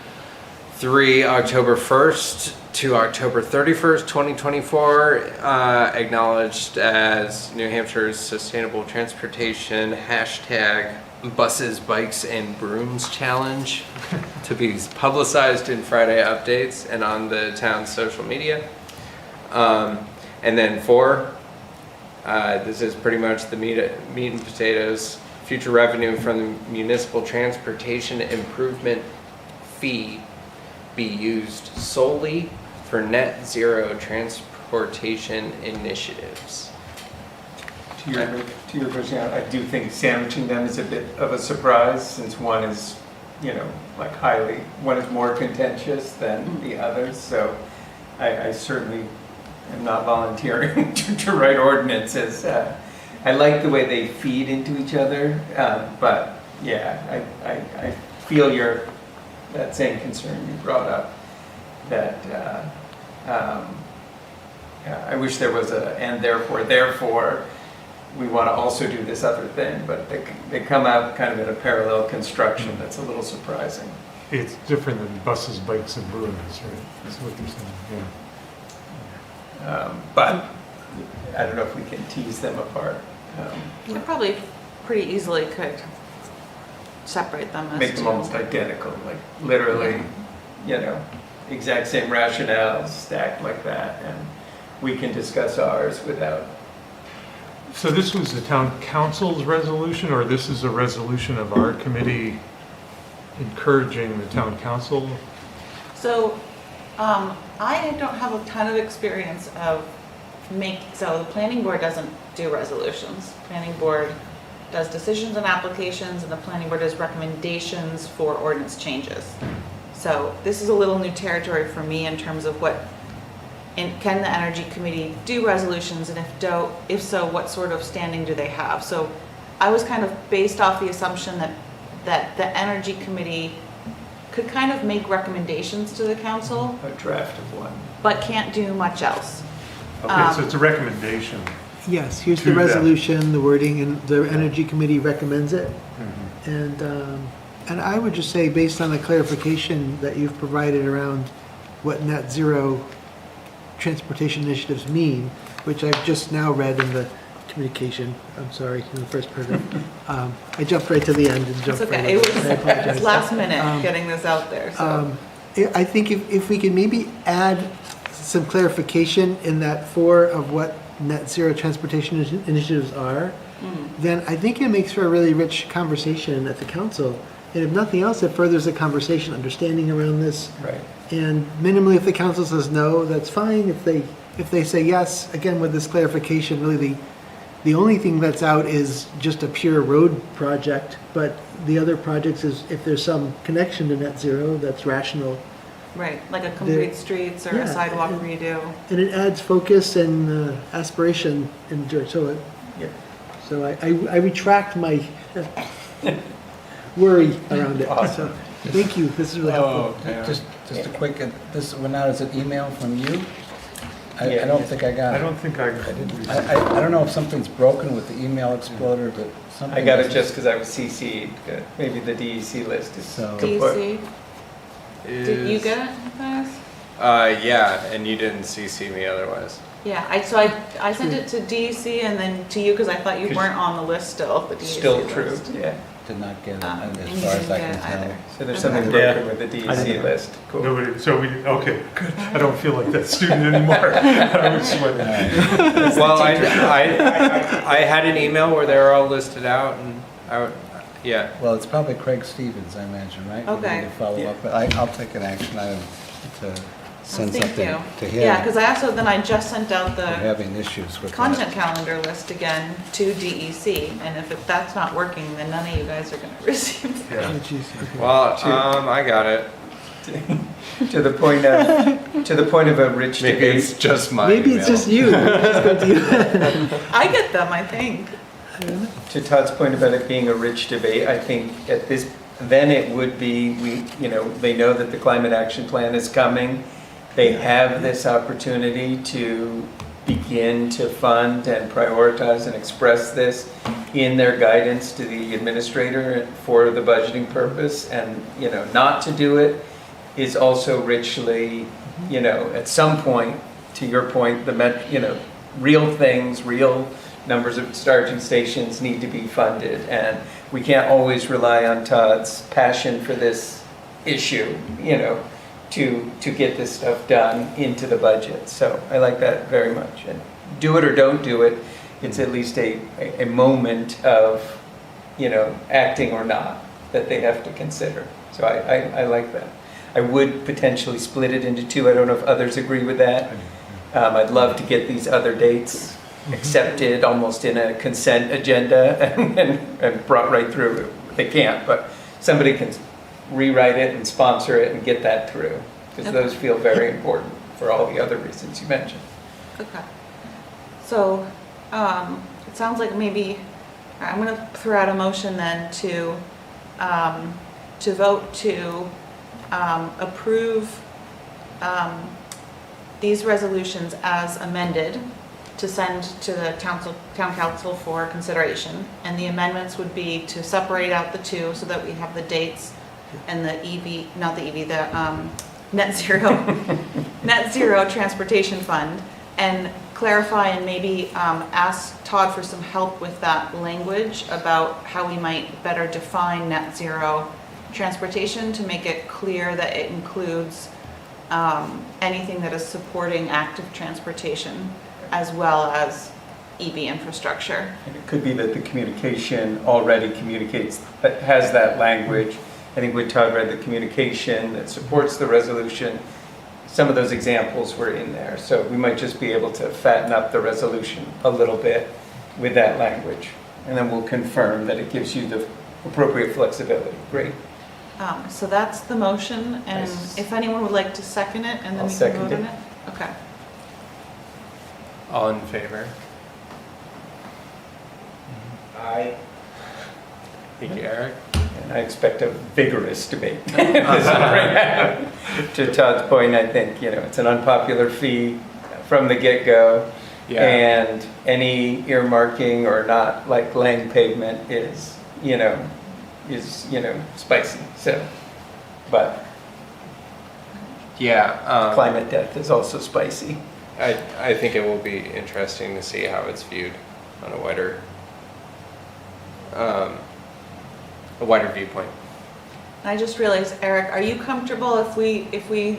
3, October 1st to October 31st, 2024, acknowledged as New Hampshire's Sustainable Transportation #Buses, Bikes, and Brooms Challenge, to be publicized in Friday updates and on the town's social media. And then 4, this is pretty much the meat and potatoes. Future revenue from the municipal transportation improvement fee be used solely for net zero transportation initiatives. To your question, I do think sandwiching them is a bit of a surprise, since one is, like one is more contentious than the others. So I certainly am not volunteering to write ordinances. I like the way they feed into each other, but yeah, I feel that same concern you brought up, that I wish there was and therefore we want to also do this other thing, but they come out kind of in a parallel construction that's a little surprising. It's different than buses, bikes, and brooms, right? That's what they're saying, yeah. But I don't know if we can tease them apart. We probably pretty easily could separate them as Make them two. almost identical, like literally, exact same rationales stacked like that, and we can discuss ours without. So this was the town council's resolution, or this is a resolution of our committee encouraging the town council? So, I don't have a ton of experience of so the planning board doesn't do resolutions. Planning board does decisions and applications, and the planning board does recommendations for ordinance changes. So this is a little new territory for me in terms of can the energy committee do resolutions, and if so, what sort of standing do they have? So I was kind of based off the assumption that the energy committee could kind of make recommendations to the council, A draft of one. but can't do much else. Okay, so it's a recommendation. Yes, here's To the them. resolution, the wording, and the Energy Committee recommends it. Mm-hmm. And I would just say, based on the clarification that you've provided around what net zero transportation initiatives mean, which I've just now read in the communication, I'm sorry, in the first paragraph. I jumped right to the end and It's jumped right okay, it over. I was apologize. last minute getting this out there, so. I think if we could maybe add some clarification in that 4 of what net zero transportation initiatives are, then I think it makes for a really rich conversation at the council. And if nothing else, it furthers the conversation, understanding around this. Right. And minimally, if the council says no, that's fine. If they say yes, again, with this clarification, really the only thing that's out is just a pure road project. But the other projects is, if there's some connection to net zero, that's rational. Right, like a complete streets or a Yeah, sidewalk and- redo. And it adds focus and aspiration in George. So I retract my worry around it. So thank you. This is really helpful. Just a quick, this went out as an email from you? I don't think I got I it. don't think I. I don't know if something's broken with the email exploder, but something. I got it just because I was CC'd. Maybe the DEC list is So- kaput. DC, did you get it, guys? Yeah, and you didn't CC me otherwise. Yeah, I sent it to DEC and then to you because I thought you weren't on the list still, the DEC Still true, list. yeah. Did not get it, And as you far as didn't I get can it tell. either. So there's Okay. something broken with the DEC list. Cool. Nobody, so we, okay, good. I don't feel like that student anymore. I was sweating. Well, I had an email where they were all listed out, and yeah. Well, it's probably Craig Stevens, I imagine, right? You Okay. need to follow up, but I'll take an action item to send Thank something you. to him. Yeah, because I just sent out We're the having issues with that. content calendar list again to DEC, and if that's not working, then none of you guys are gonna receive it. Yeah. Oh, geez, okay. Well, I got it. To the point of a rich Maybe debate. it's just my Maybe email. it's just you. Just go to you. I get them, I think. To Todd's point about it being a rich debate, I think then it would be, they know that the climate action plan is coming. They have this opportunity to begin to fund and prioritize and express this in their guidance to the administrator for the budgeting purpose. And, not to do it is also richly, at some point, to your point, real things, real numbers of charging stations need to be funded. And we can't always rely on Todd's passion for this issue, to get this stuff done into the budget. So I like that very much. And do it or don't do it, it's at least a moment of, acting or not that they have to consider. So I like that. I would potentially split it into 2. I don't know if others agree with that. I'd love to get these other dates accepted almost in a consent agenda and brought right through. They can't, but somebody can rewrite it and sponsor it and get that through, because those feel very important for all the other reasons you mentioned. Okay. So, it sounds like maybe, I'm gonna throw out a motion then to vote to approve these resolutions as amended to send to the town council for consideration. And the amendments would be to separate out the 2 so that we have the dates and the net zero transportation fund, and clarify and maybe ask Todd for some help with that language about how we might better define net zero transportation to make it clear that it includes anything that is supporting active transportation as well as EV infrastructure. And it could be that the communication already communicates, that has that language. I think when Todd read the communication that supports the resolution, some of those examples were in there. So we might just be able to fatten up the resolution a little bit with that language. And then we'll confirm that it gives you the appropriate flexibility. Great. So that's the motion, and Nice. if anyone would like to second it, and then I'll we can second vote on it. it? Okay. All in favor? I Thank you, Eric. And I expect a vigorous debate. To Todd's point, I think, it's an unpopular fee from the get-go. Yeah. And any earmarking or not, like laying pavement is spicy, so. But Yeah. climate death is also spicy. I think it will be interesting to see how it's viewed on a wider viewpoint. I just realized, Eric, are you comfortable if we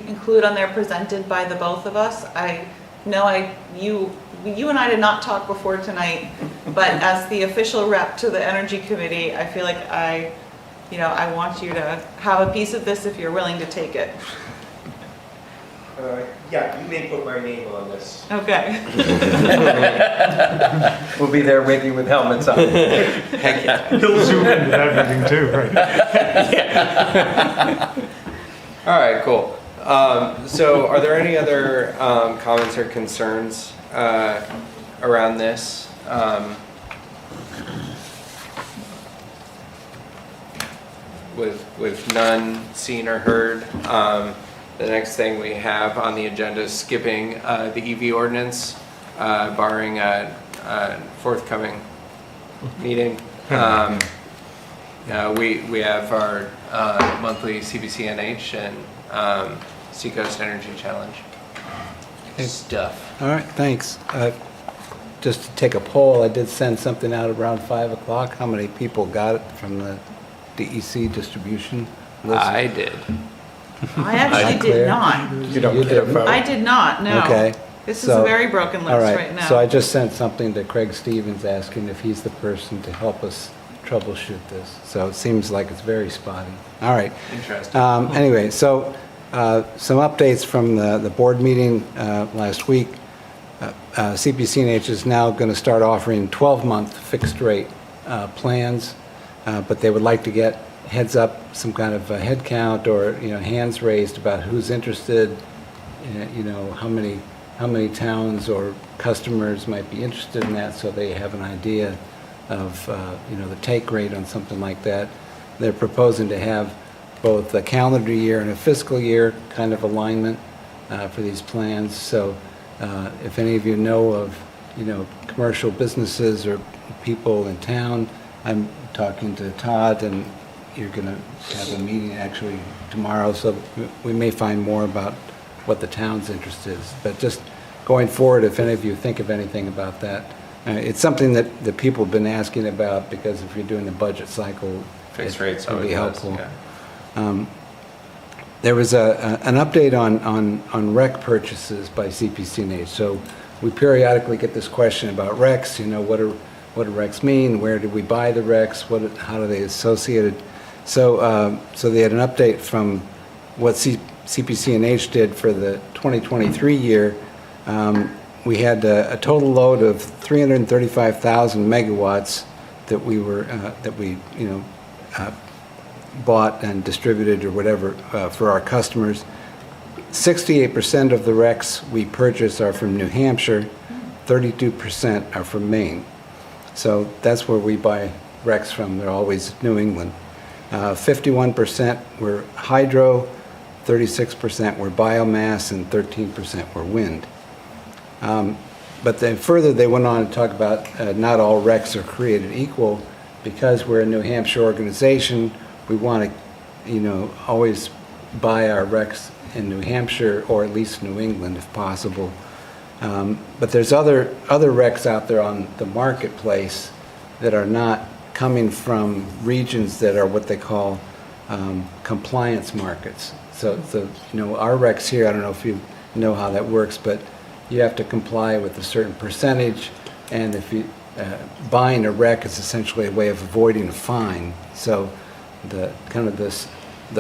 include on there presented by the both of us? I know you and I did not talk before tonight, but as the official rep to the Energy Committee, I feel like I want you to have a piece of this if you're willing to take it. Yeah, you may put my name on this. Okay. We'll be there with you with helmets on. Heck yeah. He'll zoom into that meeting too, right? All right, cool. So are there any other comments or concerns around this? With none seen or heard, the next thing we have on the agenda is skipping the EV ordinance, barring a forthcoming meeting. We have our monthly CBCNH and Seacoast Energy Challenge stuff. All right, thanks. Just to take a poll, I did send something out around 5 o'clock. How many people got it from the DEC distribution list? I did. I actually Clear? did not. You don't get a vote. I did not, no. Okay. This is So- a very broken All list right now. So I just sent something to Craig Stevens asking if he's the person to help us troubleshoot this. So it seems like it's very spotty. All right. Interesting. Anyway, so some updates from the board meeting last week. CPCNH is now going to start offering 12-month fixed rate plans, but they would like to get heads up, some kind of a head count or hands raised about who's interested, how many towns or customers might be interested in that, so they have an idea of the take rate on something like that. They're proposing to have both a calendar year and a fiscal year kind of alignment for these plans. So if any of you know of commercial businesses or people in town, I'm talking to Todd, and you're going to have a meeting actually tomorrow, so we may find more about what the town's interest is. But just going forward, if any of you think of anything about that, it's something that people have been asking about, because if you're doing the budget cycle, Fixed rates it would be always helpful. does, There was an update on rec purchases by CPCNH. So we periodically get this question about recs. What do recs mean? Where did we buy the recs? How are they associated? So they had an update from what CPCNH did for the 2023 year. We had a total load of 335,000 megawatts that we bought and distributed or whatever for our customers. 68% of the RECs we purchase are from New Hampshire, 32% are from Maine. So that's where we buy RECs from. They're always New England. 51% were hydro, 36% were biomass, and 13% were wind. But then further, they went on to talk about not all RECs are created equal. Because we're a New Hampshire organization, we want to, always buy our RECs in New Hampshire or at least New England if possible. But there's other RECs out there on the marketplace that are not coming from regions that are what they call compliance markets. So our RECs here, I don't know if you know how that works, but you have to comply with a certain percentage, and if you buying a REC is essentially a way of avoiding a fine. So the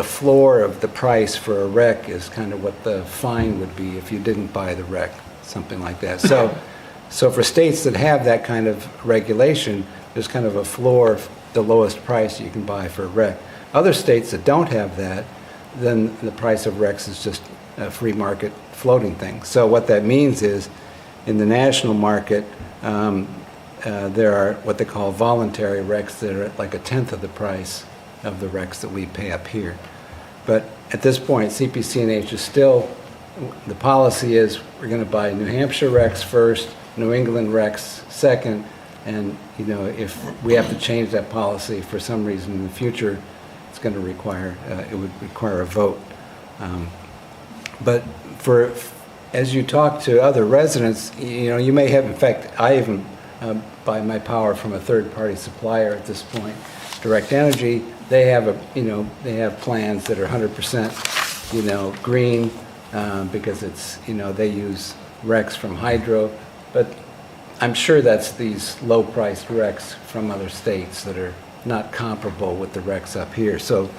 floor of the price for a REC is kind of what the fine would be if you didn't buy the REC, something like that. So for states that have that kind of regulation, there's kind of a floor of the lowest price you can buy for a REC. Other states that don't have that, then the price of RECs is just a free market floating thing. So what that means is, in the national market, there are what they call voluntary RECs that are at like 1/10 of the price of the recs that we pay up here. But at this point, CPC&H is still, the policy is we're going to buy New Hampshire recs first, New England recs second, and, you know, if we have to change that policy for some reason in the future, it's going to require, it would require a vote. But as you talk to other residents, you know, you may have, in fact, I even buy my power from a third-party supplier at this point, Direct Energy. They have they have plans that are 100%, you know, green, because it's, you know, they use RECs from hydro, but I'm sure that's these low-priced RECs from other states that are not comparable with the RECs up here. So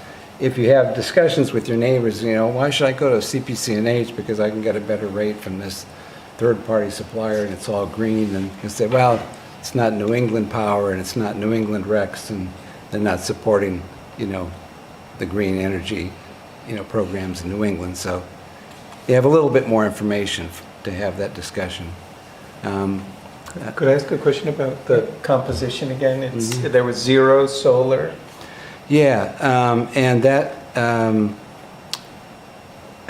if you have discussions with your neighbors, you know, why should I go to CPC&H because I can get a better rate from this third-party supplier and it's all green, and you say, well, it's not New England power and it's not New England RECs, and they're not supporting, you know, the green energy, you know, programs in New England. So you have a little bit more information to have that discussion. Could I ask a question about the composition again? There was 0 solar. Yeah, and that, I'm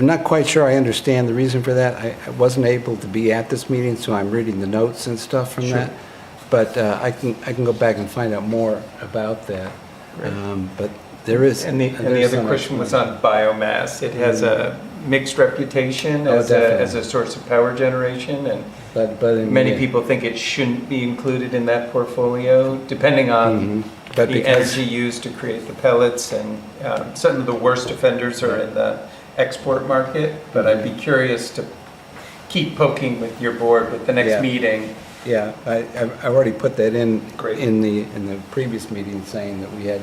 not quite sure I understand the reason for that. I wasn't able to be at this meeting, so I'm reading the notes and stuff from that. But I can go back and find out more about that. But there is. And the other question was on biomass. It has a mixed reputation as a source of power generation, and many people think it shouldn't be included in that portfolio, depending on the energy used to create the pellets. And some of the worst offenders are in the export market. But I'd be curious to keep poking with your board with the next meeting. Yeah, I already put that in the previous meeting, saying that we had,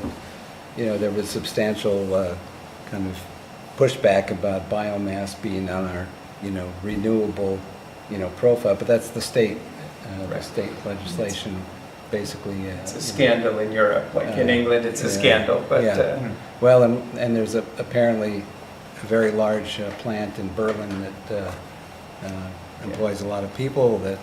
you know, there was substantial kind of pushback about biomass being on our, you know, renewable, you know, profile, but that's the state legislation, basically. It's a scandal in Europe, like in England, it's a scandal, but. Well, and there's apparently a very large plant in Berlin that employs a lot of people that,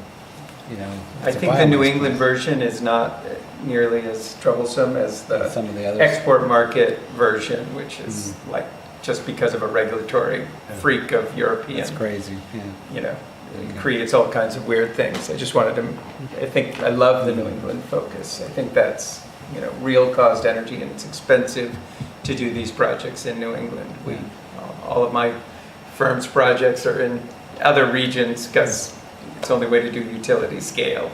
you know. I think the New England version is not nearly as troublesome as the some of the others. Export market version, which is like just because of a regulatory freak of European. It's crazy, yeah. You know, it creates all kinds of weird things. I just wanted to, I love the New England focus. I think that's, you know, real cost energy, and it's expensive to do these projects in New England. All of my firm's projects are in other regions because it's the only way to do utility scale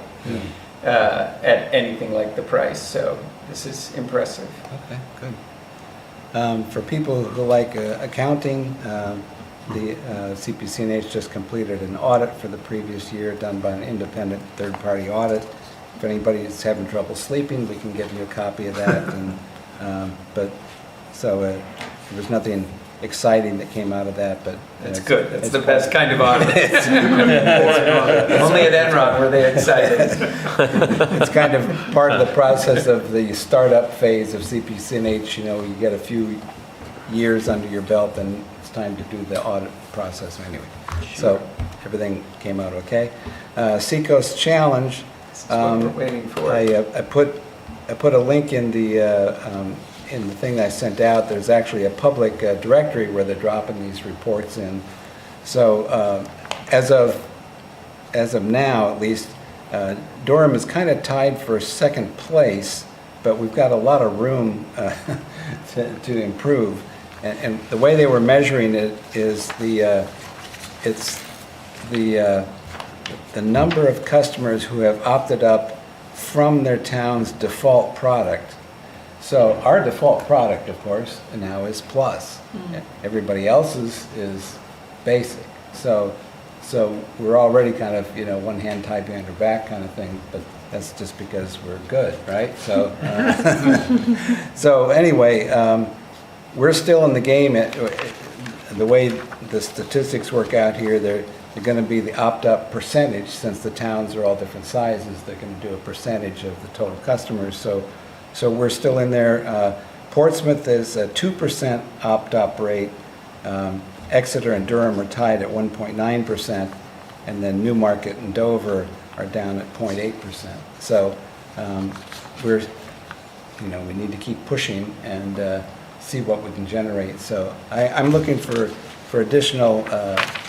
at anything like the price. So this is impressive. Okay, good. For people who like accounting, the CPC&H just completed an audit for the previous year done by an independent third-party audit. If anybody is having trouble sleeping, we can give you a copy of that. And, there was nothing exciting that came out of that, but that's good. That's the best kind of audit. Only at Enron were they excited. It's kind of part of the process of the startup phase of CPC&H. You know, you get a few years under your belt, and it's time to do the audit process anyway. So everything came out okay. Seacoast Challenge. This is what we're waiting for. I put a link in the thing that I sent out. There's actually a public directory where they're dropping these reports in. So as of now, at least, Durham is kind of tied for second place, but we've got a lot of room to improve. And the way they were measuring it is it's the number of customers who have opted up from their town's default product. So our default product, of course, now is Plus. Everybody else's is Basic. So we're already kind of, you know, one hand tied behind our back kind of thing, but that's just because we're good, right? So, so anyway, we're still in the game. The way the statistics work out here, they're going to be the opt-up percentage. Since the towns are all different sizes, they're going to do a percentage of the total customers. So we're still in there. Portsmouth is a 2% opt-up rate. Exeter and Durham are tied at 1.9%, and then Newmarket and Dover are down at 0.8%. So you know, we need to keep pushing and see what we can generate. So I'm looking for additional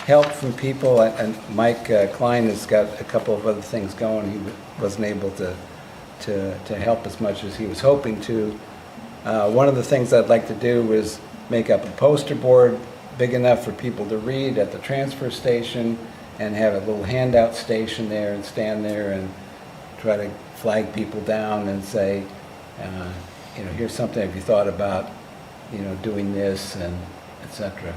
help from people, and Mike Klein has got a couple of other things going. He wasn't able to help as much as he was hoping to. One of the things I'd like to do is make up a poster board big enough for people to read at the transfer station, and have a little handout station there, and stand there and try to flag people down and say, you know, here's something, have you thought about, you know, doing this, and et cetera.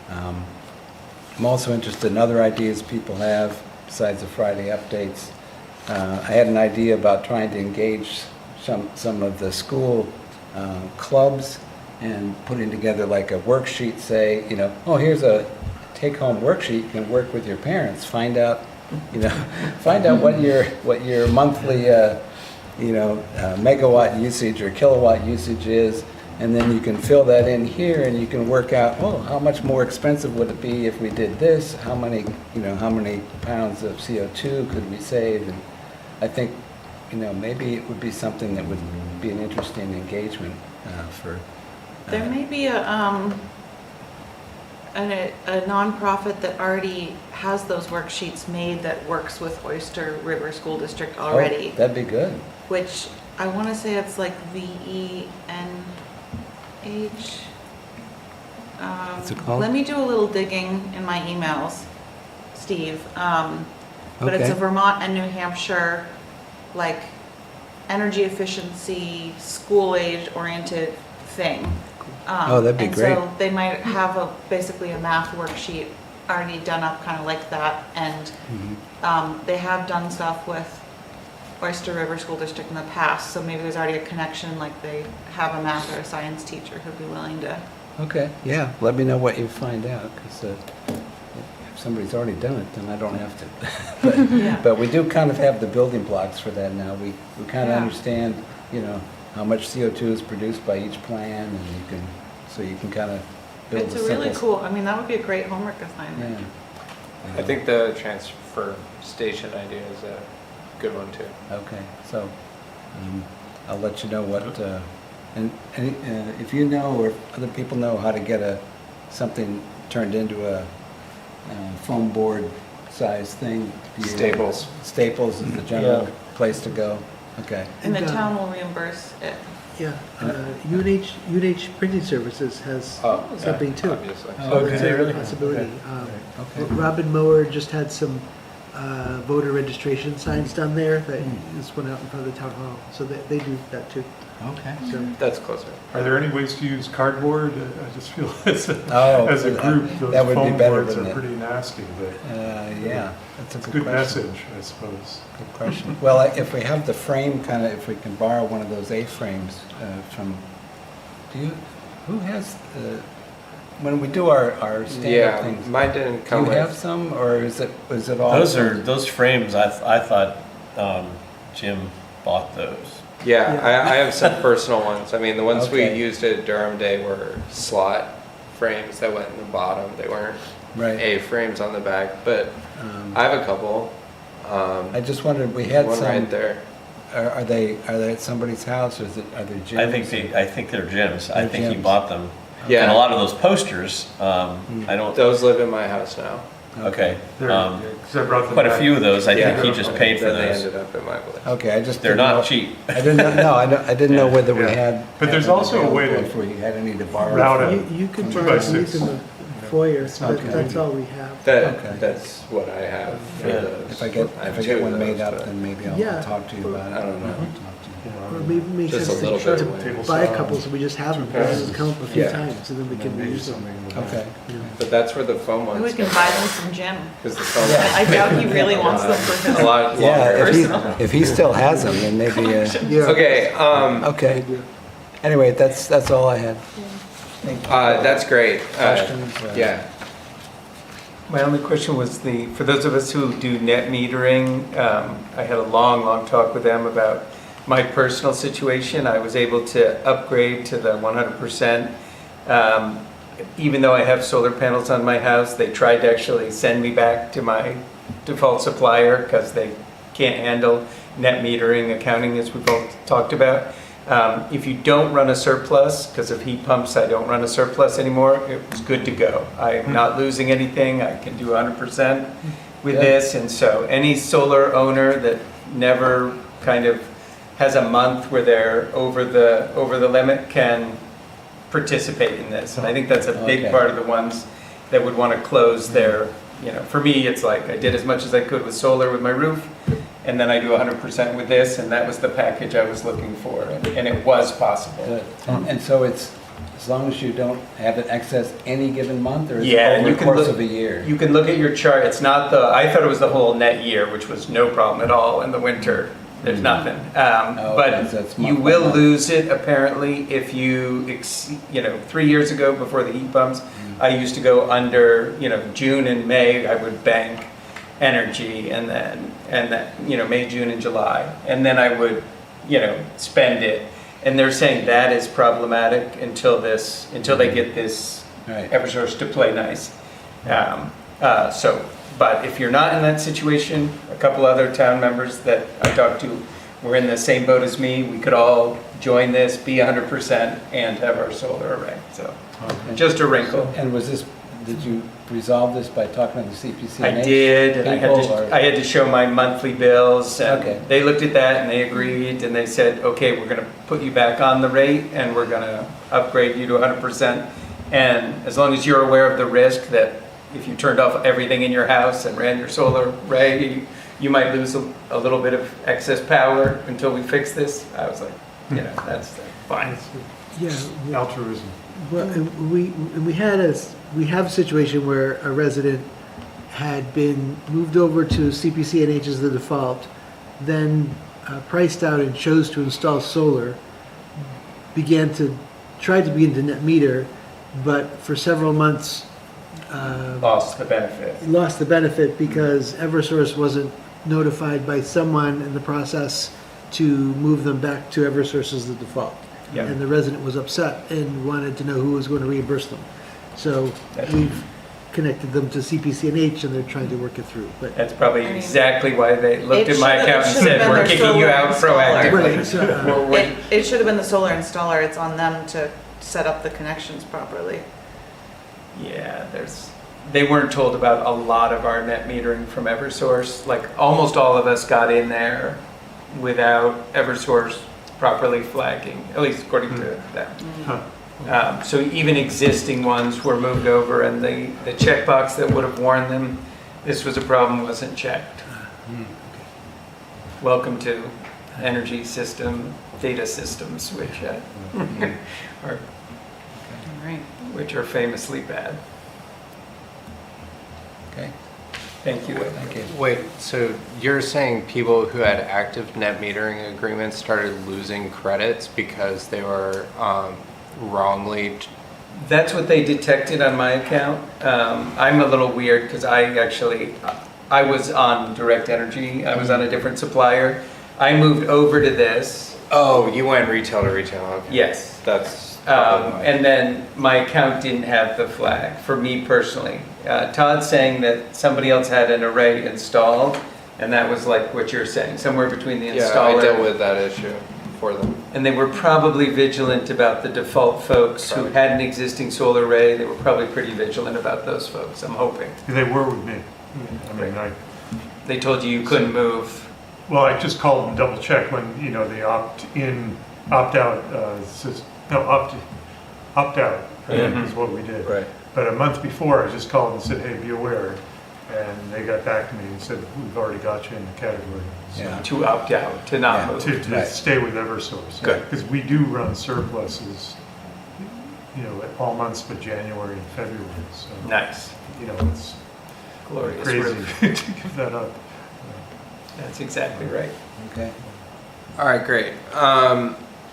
I'm also interested in other ideas people have besides the Friday updates. I had an idea about trying to engage some of the school clubs and putting together like a worksheet, say, you know, oh, here's a take-home worksheet, you can work with your parents, find out, you know, find out what your monthly, you know, megawatt usage or kilowatt usage is, and then you can fill that in here, and you can work out, oh, how much more expensive would it be if we did this? How many, you know, how many pounds of CO2 could we save? And I think, you know, maybe it would be something that would be an interesting engagement for. There may be a nonprofit that already has those worksheets made that works with Oyster River School District already. Oh, that'd be good. Which I want to say it's like VENH. What's it called? Let me do a little digging in my emails, Steve. But it's a Okay. Vermont and New Hampshire, like, energy efficiency, school age oriented thing. Oh, that'd be great. And so they might have basically a math worksheet already done up kind of like that. And they have done stuff with Oyster River School District in the past, so maybe there's already a connection, like they have a math or a science teacher who'd be willing to. Okay, yeah, let me know what you find out, because if somebody's already done it, then I don't have to. Yeah. But we do kind of have the building blocks for that now. We kind of Yeah. understand, you know, how much CO2 is produced by each plan, and you can kind of build It's a a really simple- cool, I mean, that would be a great homework assignment. Yeah. I think the transfer station idea is a good one too. Okay, so I'll let you know what, and if you know or if other people know how to get something turned into a foam board size thing. Staples. Staples is the general place to go. Okay. And the And, town will reimburse it. Yeah, UNH Printing Services has Oh, something too. obviously. Oh, do It's they a really? Possibility. Okay. Robin Mower just had some voter registration signs done there that just went out in front of the town hall, so they do that too. Okay. So That's closer. Are there any ways to use cardboard? I just feel as Oh, as a group, those that would be foam better, boards wouldn't are it? pretty nasty, but Yeah, that's a it's a good good question. message, I suppose. Good question. Well, if we have the frame kind of, if we can borrow one of those A-frames from, who has, when we do our stand-up Yeah, things, mine didn't do come you have with. some, or is it all? Those frames, I thought Jim bought those. Yeah, Yeah. I have some personal ones. I mean, the ones we Okay. used at Durham Day were slot frames that went in the bottom. They weren't Right. A-frames on the back, but Um, I have a couple. I just wondered, we had One some, right there. are they at somebody's house, or are they Jim's? I think they're Jim's. I They're think he Jim's. bought them. Yeah. And a lot of those posters, I don't, Those live in my house now. okay. They're- 'cause I brought them Quite a back. few of those, I think Yeah. he just paid for Then they those. ended up in my place. Okay, I just. They're didn't know- not cheap. I didn't know, no, I didn't know whether we Yeah. had. But there's had them also a way available to If we had any to borrow. route from. it. you could Two borrow by some six. in the foyer, but Okay. that's all we have. That, Okay. that's what I have for Yeah. those. If I get have one two of made those, up, but- then maybe Yeah. I'll talk to you about it. I don't know. I'll talk to you. Or maybe it makes Just sense a little to bit to away. buy a couple so we just have them, rather than come up a few Yeah. times, and then we can Maybe use them. something in the back. Okay. But that's where the foam Maybe ones. we can buy them from Jim. Because the foam. Yeah. I doubt he really wants them for his. A lot Yeah, longer. if he still has them, then maybe, Yeah. Okay, okay. Anyway, that's all I had. Thank you. that's great. Questions? Yeah. My only question was for those of us who do net metering, I had a long talk with them about my personal situation. I was able to upgrade to the 100%. Even though I have solar panels on my house, they tried to actually send me back to my default supplier because they can't handle net metering accounting, as we both talked about. If you don't run a surplus, because of heat pumps, I don't run a surplus anymore, it's good to go. I'm not losing anything, I can do 100% with this, and so any solar owner that never kind of has a month where they're over the limit can participate in this. And I think that's a big part of the ones that would want to close their, for me, it's like I did as much as I could with solar with my roof, and then I do 100% with this, and that was the package I was looking for, and it was possible. Good. And so it's, as long as you don't have an excess any given month, or is Yeah, it and over you the can course look- of a year? You can look at your chart, it's not I thought it was the whole net year, which was no problem at all in the winter. There's nothing. okay, so But it's you month by will month. lose it apparently if you, 3 years ago before the heat pumps, I used to go under, June and May, I would bank energy and then, May, June and July. And then I would, spend it. And they're saying that is problematic until they get this Right. Eversource to play nice. But if you're not in that situation, a couple other town members that I talked to were in the same boat as me. We could all join this, be 100%, and have our solar array. So, just a wrinkle. And did you resolve this by talking to the CPC? I did, and I had to show my monthly bills, and Okay. they looked at that and they agreed, and they said, okay, we're gonna put you back on the rate, and we're gonna upgrade you to 100%. And as long as you're aware of the risk that if you turned off everything in your house and ran your solar array, you might lose a little bit of excess power until we fix this. I was like, that's fine. Yeah, Altruism. well, and we have a situation where a resident had been moved over to CPCNH as the default, then priced out and chose to install solar, tried to begin to net meter, but for several months Lost the benefit. lost the benefit because Eversource wasn't notified by someone in the process to move them back to Eversource as the default. Yeah. And the resident was upset and wanted to know who was going to reimburse them. So That's- we've connected them to CPCNH and they're trying to work it through, but. That's probably I mean, exactly why they looked it at my should've- account it and should've said, been we're their kicking you solar out installer. proactively. Right, so, It should have been the solar installer, it's on them to set up the connections properly. Yeah, they weren't told about a lot of our net metering from Eversource. Like, almost all of us got in there without Eversource properly flagging, at least according to them. So even existing ones were moved over, and the checkbox that would have warned them this was a problem wasn't checked. Welcome to energy system, data systems, which are All right. which are famously bad. Okay, Thank you. thank you. Wait, so you're saying people who had active net metering agreements started losing credits because they were wrongly? That's what they detected on my account. I'm a little weird because I was on direct energy. I was on a different supplier. I moved over to this. Oh, you went retail to retail. Okay. Yes. That's probably why. And then my account didn't have the flag for me personally. Todd's saying that somebody else had an array installed, and that was like what you're saying, somewhere between the Yeah, installer. I dealt with that issue for them. And they were probably vigilant about the default folks who had an existing solar array. They were probably pretty vigilant about those folks, I'm hoping. They were with me. I mean, They told you couldn't move. well, I just called and double checked when, the opt-in, opt-out, opt-out is what we did. Right. But a month before, I just called and said, hey, be aware. And they got back to me and said, we've already got you in the category. So, Yeah. To opt out, to not Yeah. move. To Right. stay with Eversource. Good. Because we do run surpluses, all months but January and February. So, Nice, it's glorious crazy roof. to give that up. That's exactly right. Okay. All right, great.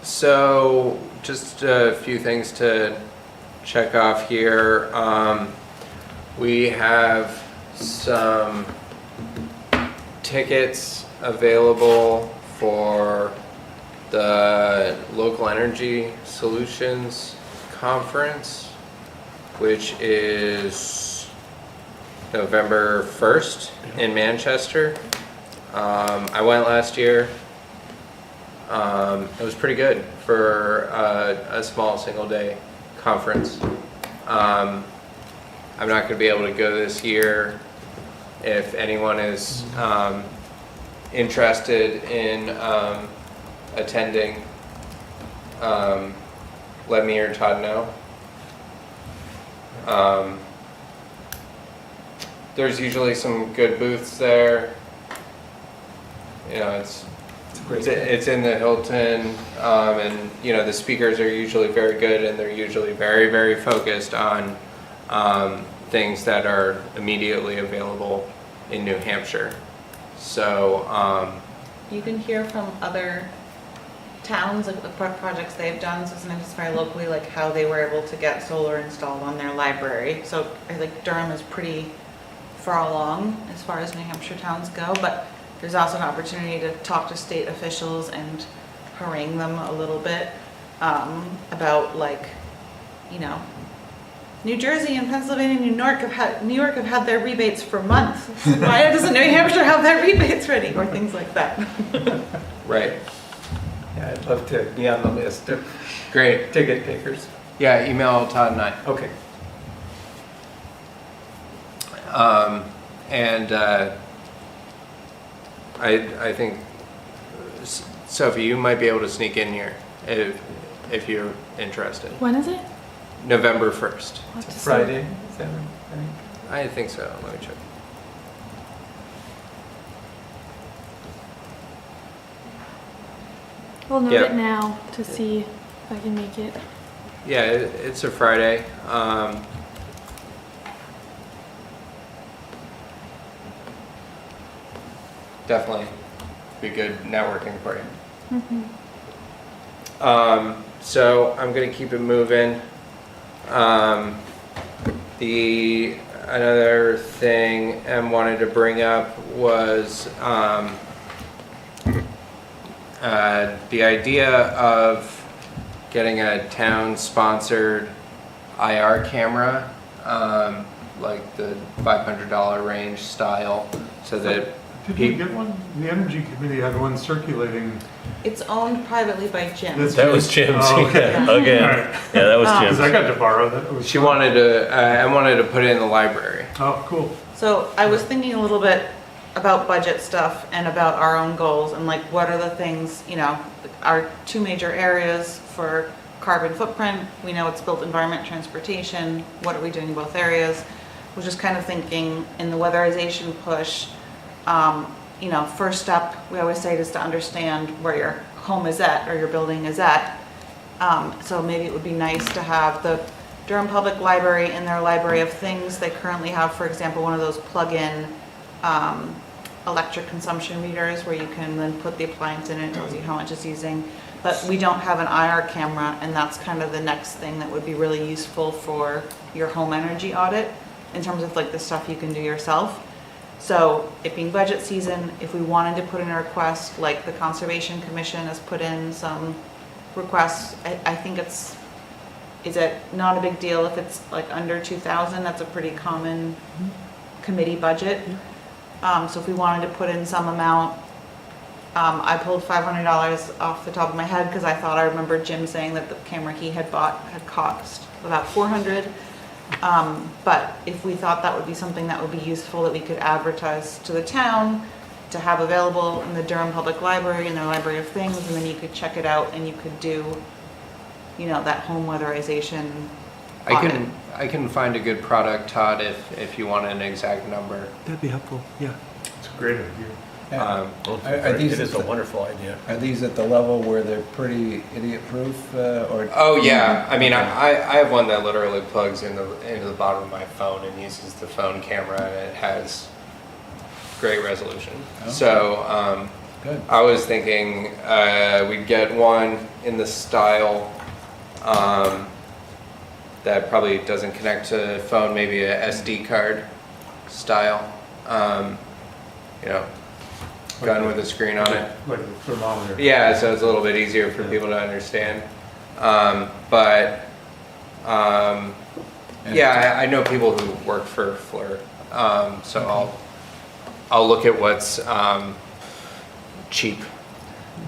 So just a few things to check off here. We have some tickets available for the Local Energy Solutions Conference, which is November 1st in Manchester. I went last year. It was pretty good for a small single-day conference. I'm not going to be able to go this year. If anyone is interested in attending, let me or Todd know. There's usually some good booths there. You know, it's in the Hilton, and you know the speakers are usually very good, and they're usually very, very focused on things that are immediately available in New Hampshire. So You can hear from other towns, like the projects they've done, so sometimes it's very locally, like how they were able to get solar installed on their library. So I think Durham is pretty far along as far as New Hampshire towns go, but there's also an opportunity to talk to state officials and harangue them a little bit about, like, you know, New Jersey and Pennsylvania and New York have had their rebates for months. Why doesn't New Hampshire have their rebates ready, or things like that? right, Yeah, I'd love to be on the list of great. ticket takers. Yeah, email Todd and I. Okay. And I think Sophie, you might be able to sneak in here if you're interested. When is it? November 1st. I'll have to see. Friday, is that right? I think so. Let me check. I'll note Yeah. it now to see if I can make it. Yeah, it's a Friday. Definitely be good networking for you. So I'm gonna keep it moving. Another thing Em wanted to bring up was the idea of getting a town-sponsored IR camera, like the $500 range style, so that Did we get one? The Energy Committee had one circulating. It's owned privately by Jim. That was Jim's. Oh, okay. Yeah, again. All right. Yeah, that was Because I Jim's. got to borrow that. It was she wanted to, I wanted to put it in the library. Oh, cool. So I was thinking a little bit about budget stuff and about our own goals and like what are the things, you know, our two major areas for carbon footprint. We know it's built environment, transportation. What are we doing in both areas? We're just kind of thinking in the weatherization push, you know, first step, we always say, is to understand where your home is at or your building is at. So maybe it would be nice to have the Durham Public Library in their library of things. They currently have, for example, one of those plug-in electric consumption meters where you can then put the appliance in and it tells you how much it's using. But we don't have an IR camera, and that's kind of the next thing that would be really useful for your home energy audit in terms of like the stuff you can do yourself. So it being budget season, if we wanted to put in a request, like the Conservation Commission has put in some requests, I think is it not a big deal if it's like under 2,000? That's a pretty common committee budget. So if we wanted to put in some amount, I pulled $500 off the top of my head because I thought I remembered Jim saying that the camera he had bought had cost about $400. But if we thought that would be something that would be useful that we could advertise to the town to have available in the Durham Public Library in their library of things, and then you could check it out and you could do, you know, that home weatherization audit. I can find a good product, Todd, if you want an exact number. That'd be helpful, yeah. It's a great idea. Are these It is a wonderful idea. Are these at the level where they're pretty idiot-proof, or? Oh yeah, I mean, I have one that literally plugs into the bottom of my phone and uses the phone camera, and it has great resolution. Oh. So Good. I was thinking we'd get one in the style that probably doesn't connect to the phone, maybe a SD card style, you know, gun with a screen on it. Like a thermometer. Yeah, so it's a little bit easier for people to understand. Yeah, I know people who work for FLIR, so I'll look at what's cheap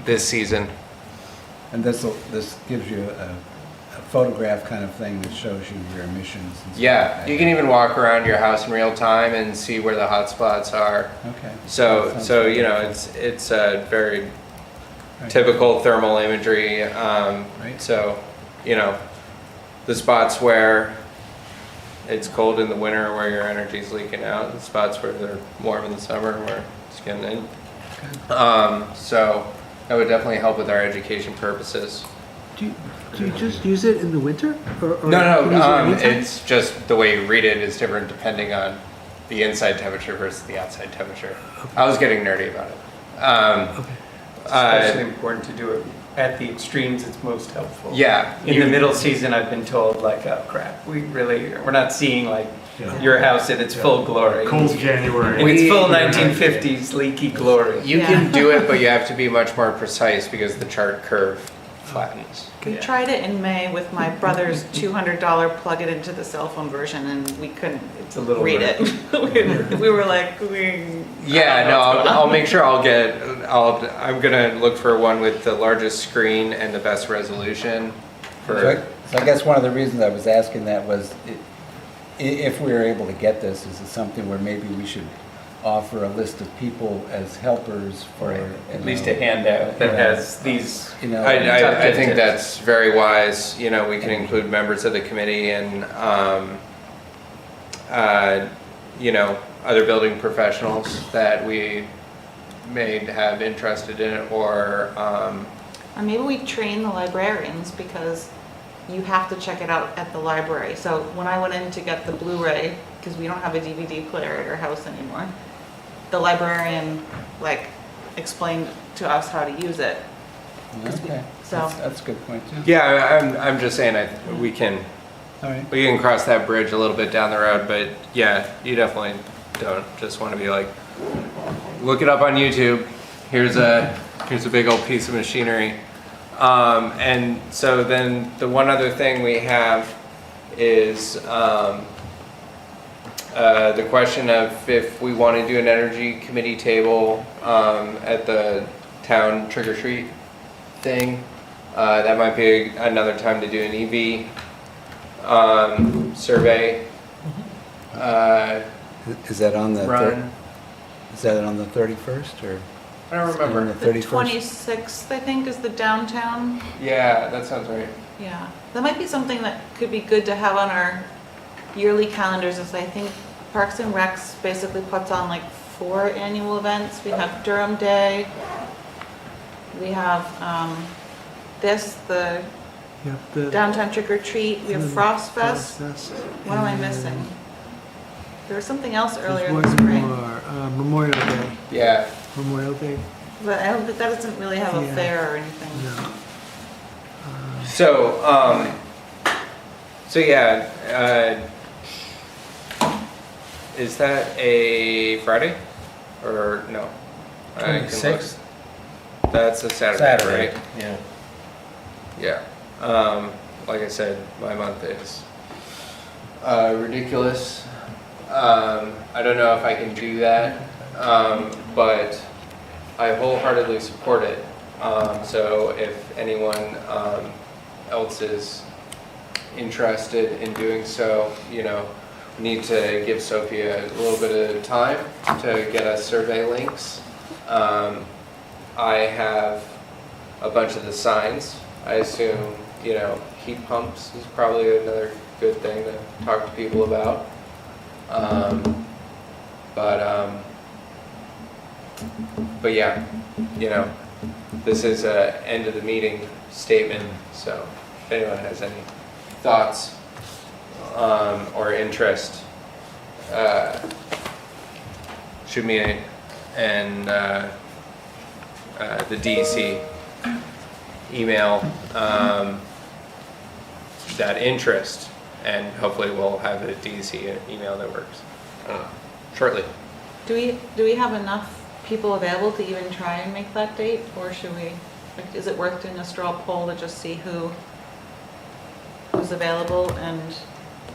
this season. And this gives you a photograph kind of thing that shows you your emissions and stuff. Yeah, like you that. can even walk around your house in real time and see where the hot spots are. Okay. So, That sounds so pretty you know, cool. it's a very Right. typical thermal imagery. Right. So, you know, the spots where it's cold in the winter, where your energy's leaking out, the spots where they're warm in the summer, where it's getting in. So that would definitely help with our education purposes. Do you just use it in the winter? Or No, can you use it anytime? it's just the way you read it is different depending on the inside temperature versus the outside temperature. I was getting nerdy about it. Especially important to do it at the extremes, it's most helpful. Yeah. In the middle season, I've been told like, oh crap, we're not seeing like your house at its full glory. Cold January. In its full We- 1950s leaky glory. You Yeah. can do it, but you have to be much more precise because the chart curve flattens. We Yeah. tried it in May with my brother's $200 plug it into the cell phone version, and we couldn't It's a little read rough. it. We were like, Yeah, no, I'll make sure I'm gonna look for one with the largest screen and the best resolution for, So I guess one of the reasons I was asking that was, if we were able to get this, is it something where maybe we should offer a list of people as helpers for, At least a handout that has these. you know, I think that's very wise. You know, we can include members of the committee and, you know, other building professionals that we may have interested in it or, or maybe we train the librarians, because you have to check it out at the library. So when I went in to get the Blu-ray, because we don't have a DVD player at our house anymore, the librarian like explained to us how to use it. Okay, So- that's a good point too. yeah, I'm just saying we can All right. cross that bridge a little bit down the road, but yeah, you definitely don't just want to be like, look it up on YouTube. Here's a big old piece of machinery. And so then the one other thing we have is the question of if we want to do an energy committee table at the town trick or treat thing. That might be another time to do an EV survey Is that on the, run. is that on the 31st or? I don't On remember. the The 31st? 26th, I think, is the downtown. Yeah, that sounds right. Yeah, that might be something that could be good to have on our yearly calendars, as I think Parks and Recs basically puts on like 4 annual events. We have Durham Day, we have the Yeah, the- downtown trick or treat, we have Frost Fest. Fest. What am I And missing? There was something else there's earlier one this spring, more, Memorial Day. Yeah. Memorial Day. but I don't think that doesn't really have a Yeah. fair or anything. No. So, yeah, is that a Friday or no? I can look. 26th? That's a Saturday, Saturday, right? yeah. Yeah. Like I said, my month is ridiculous. I don't know if I can do that, but I wholeheartedly support it. So if anyone else is interested in doing so, you know, need to give Sophie a little bit of time to get us survey links. I have a bunch of the signs. I assume, you know, heat pumps is probably another good thing to talk to people about. But yeah, you know, this is a end of the meeting statement, so if anyone has any thoughts or interest, shoot me and the DEC email that interest, and hopefully we'll have a DEC email that works shortly. Do we have enough people available to even try and make that date, or should we, like, is it worth doing a straw poll to just see who's available, and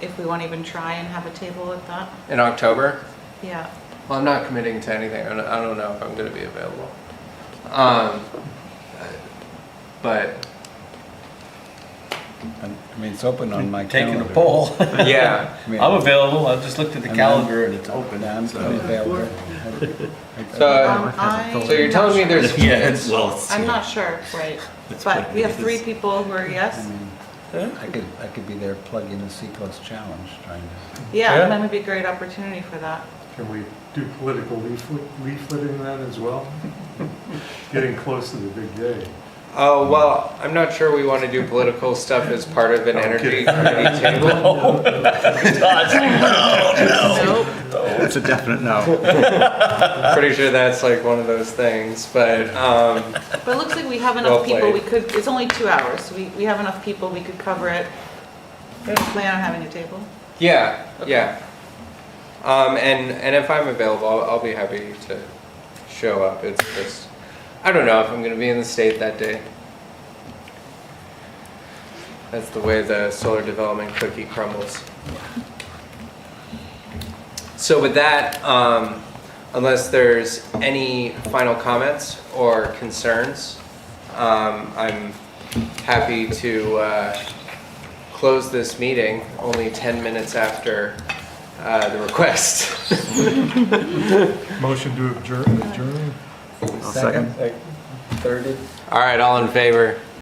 if we want to even try and have a table at that? In October? Yeah. Well, I'm not committing to anything. I don't know if I'm going to be available. But I mean, it's open on my calendar. Taking a poll. Yeah. I mean, I'm available. I just looked at the I'm calendar and it's open. I'm so. available. So you're telling me there's Yeah, it's, well, it's. I'm not sure, right, but we have 3 people who are I yes. mean, I could be there plugging the Seacoast Challenge, trying to. Yeah, Yeah. that would be a great opportunity for that. Can we do political leafleting then as well? Getting close to the big day. Oh, well, I'm not sure we want to do political stuff as part of an I'm energy kidding. committee table. Nope. It's a definite no. Pretty sure that's like one of those things, but, But it looks like we have Well enough people, played. we could, it's only 2 hours, so we have enough people, we could cover it. Plan on having a table? yeah, yeah. And if I'm available, I'll be happy to show up. It's just, I don't know if I'm gonna be in the state that day. That's the way the solar development cookie crumbles. So with that, unless there's any final comments or concerns, I'm happy to close this meeting only 10 minutes after the request. Motion to adjourn? I'll second. All right, all in favor?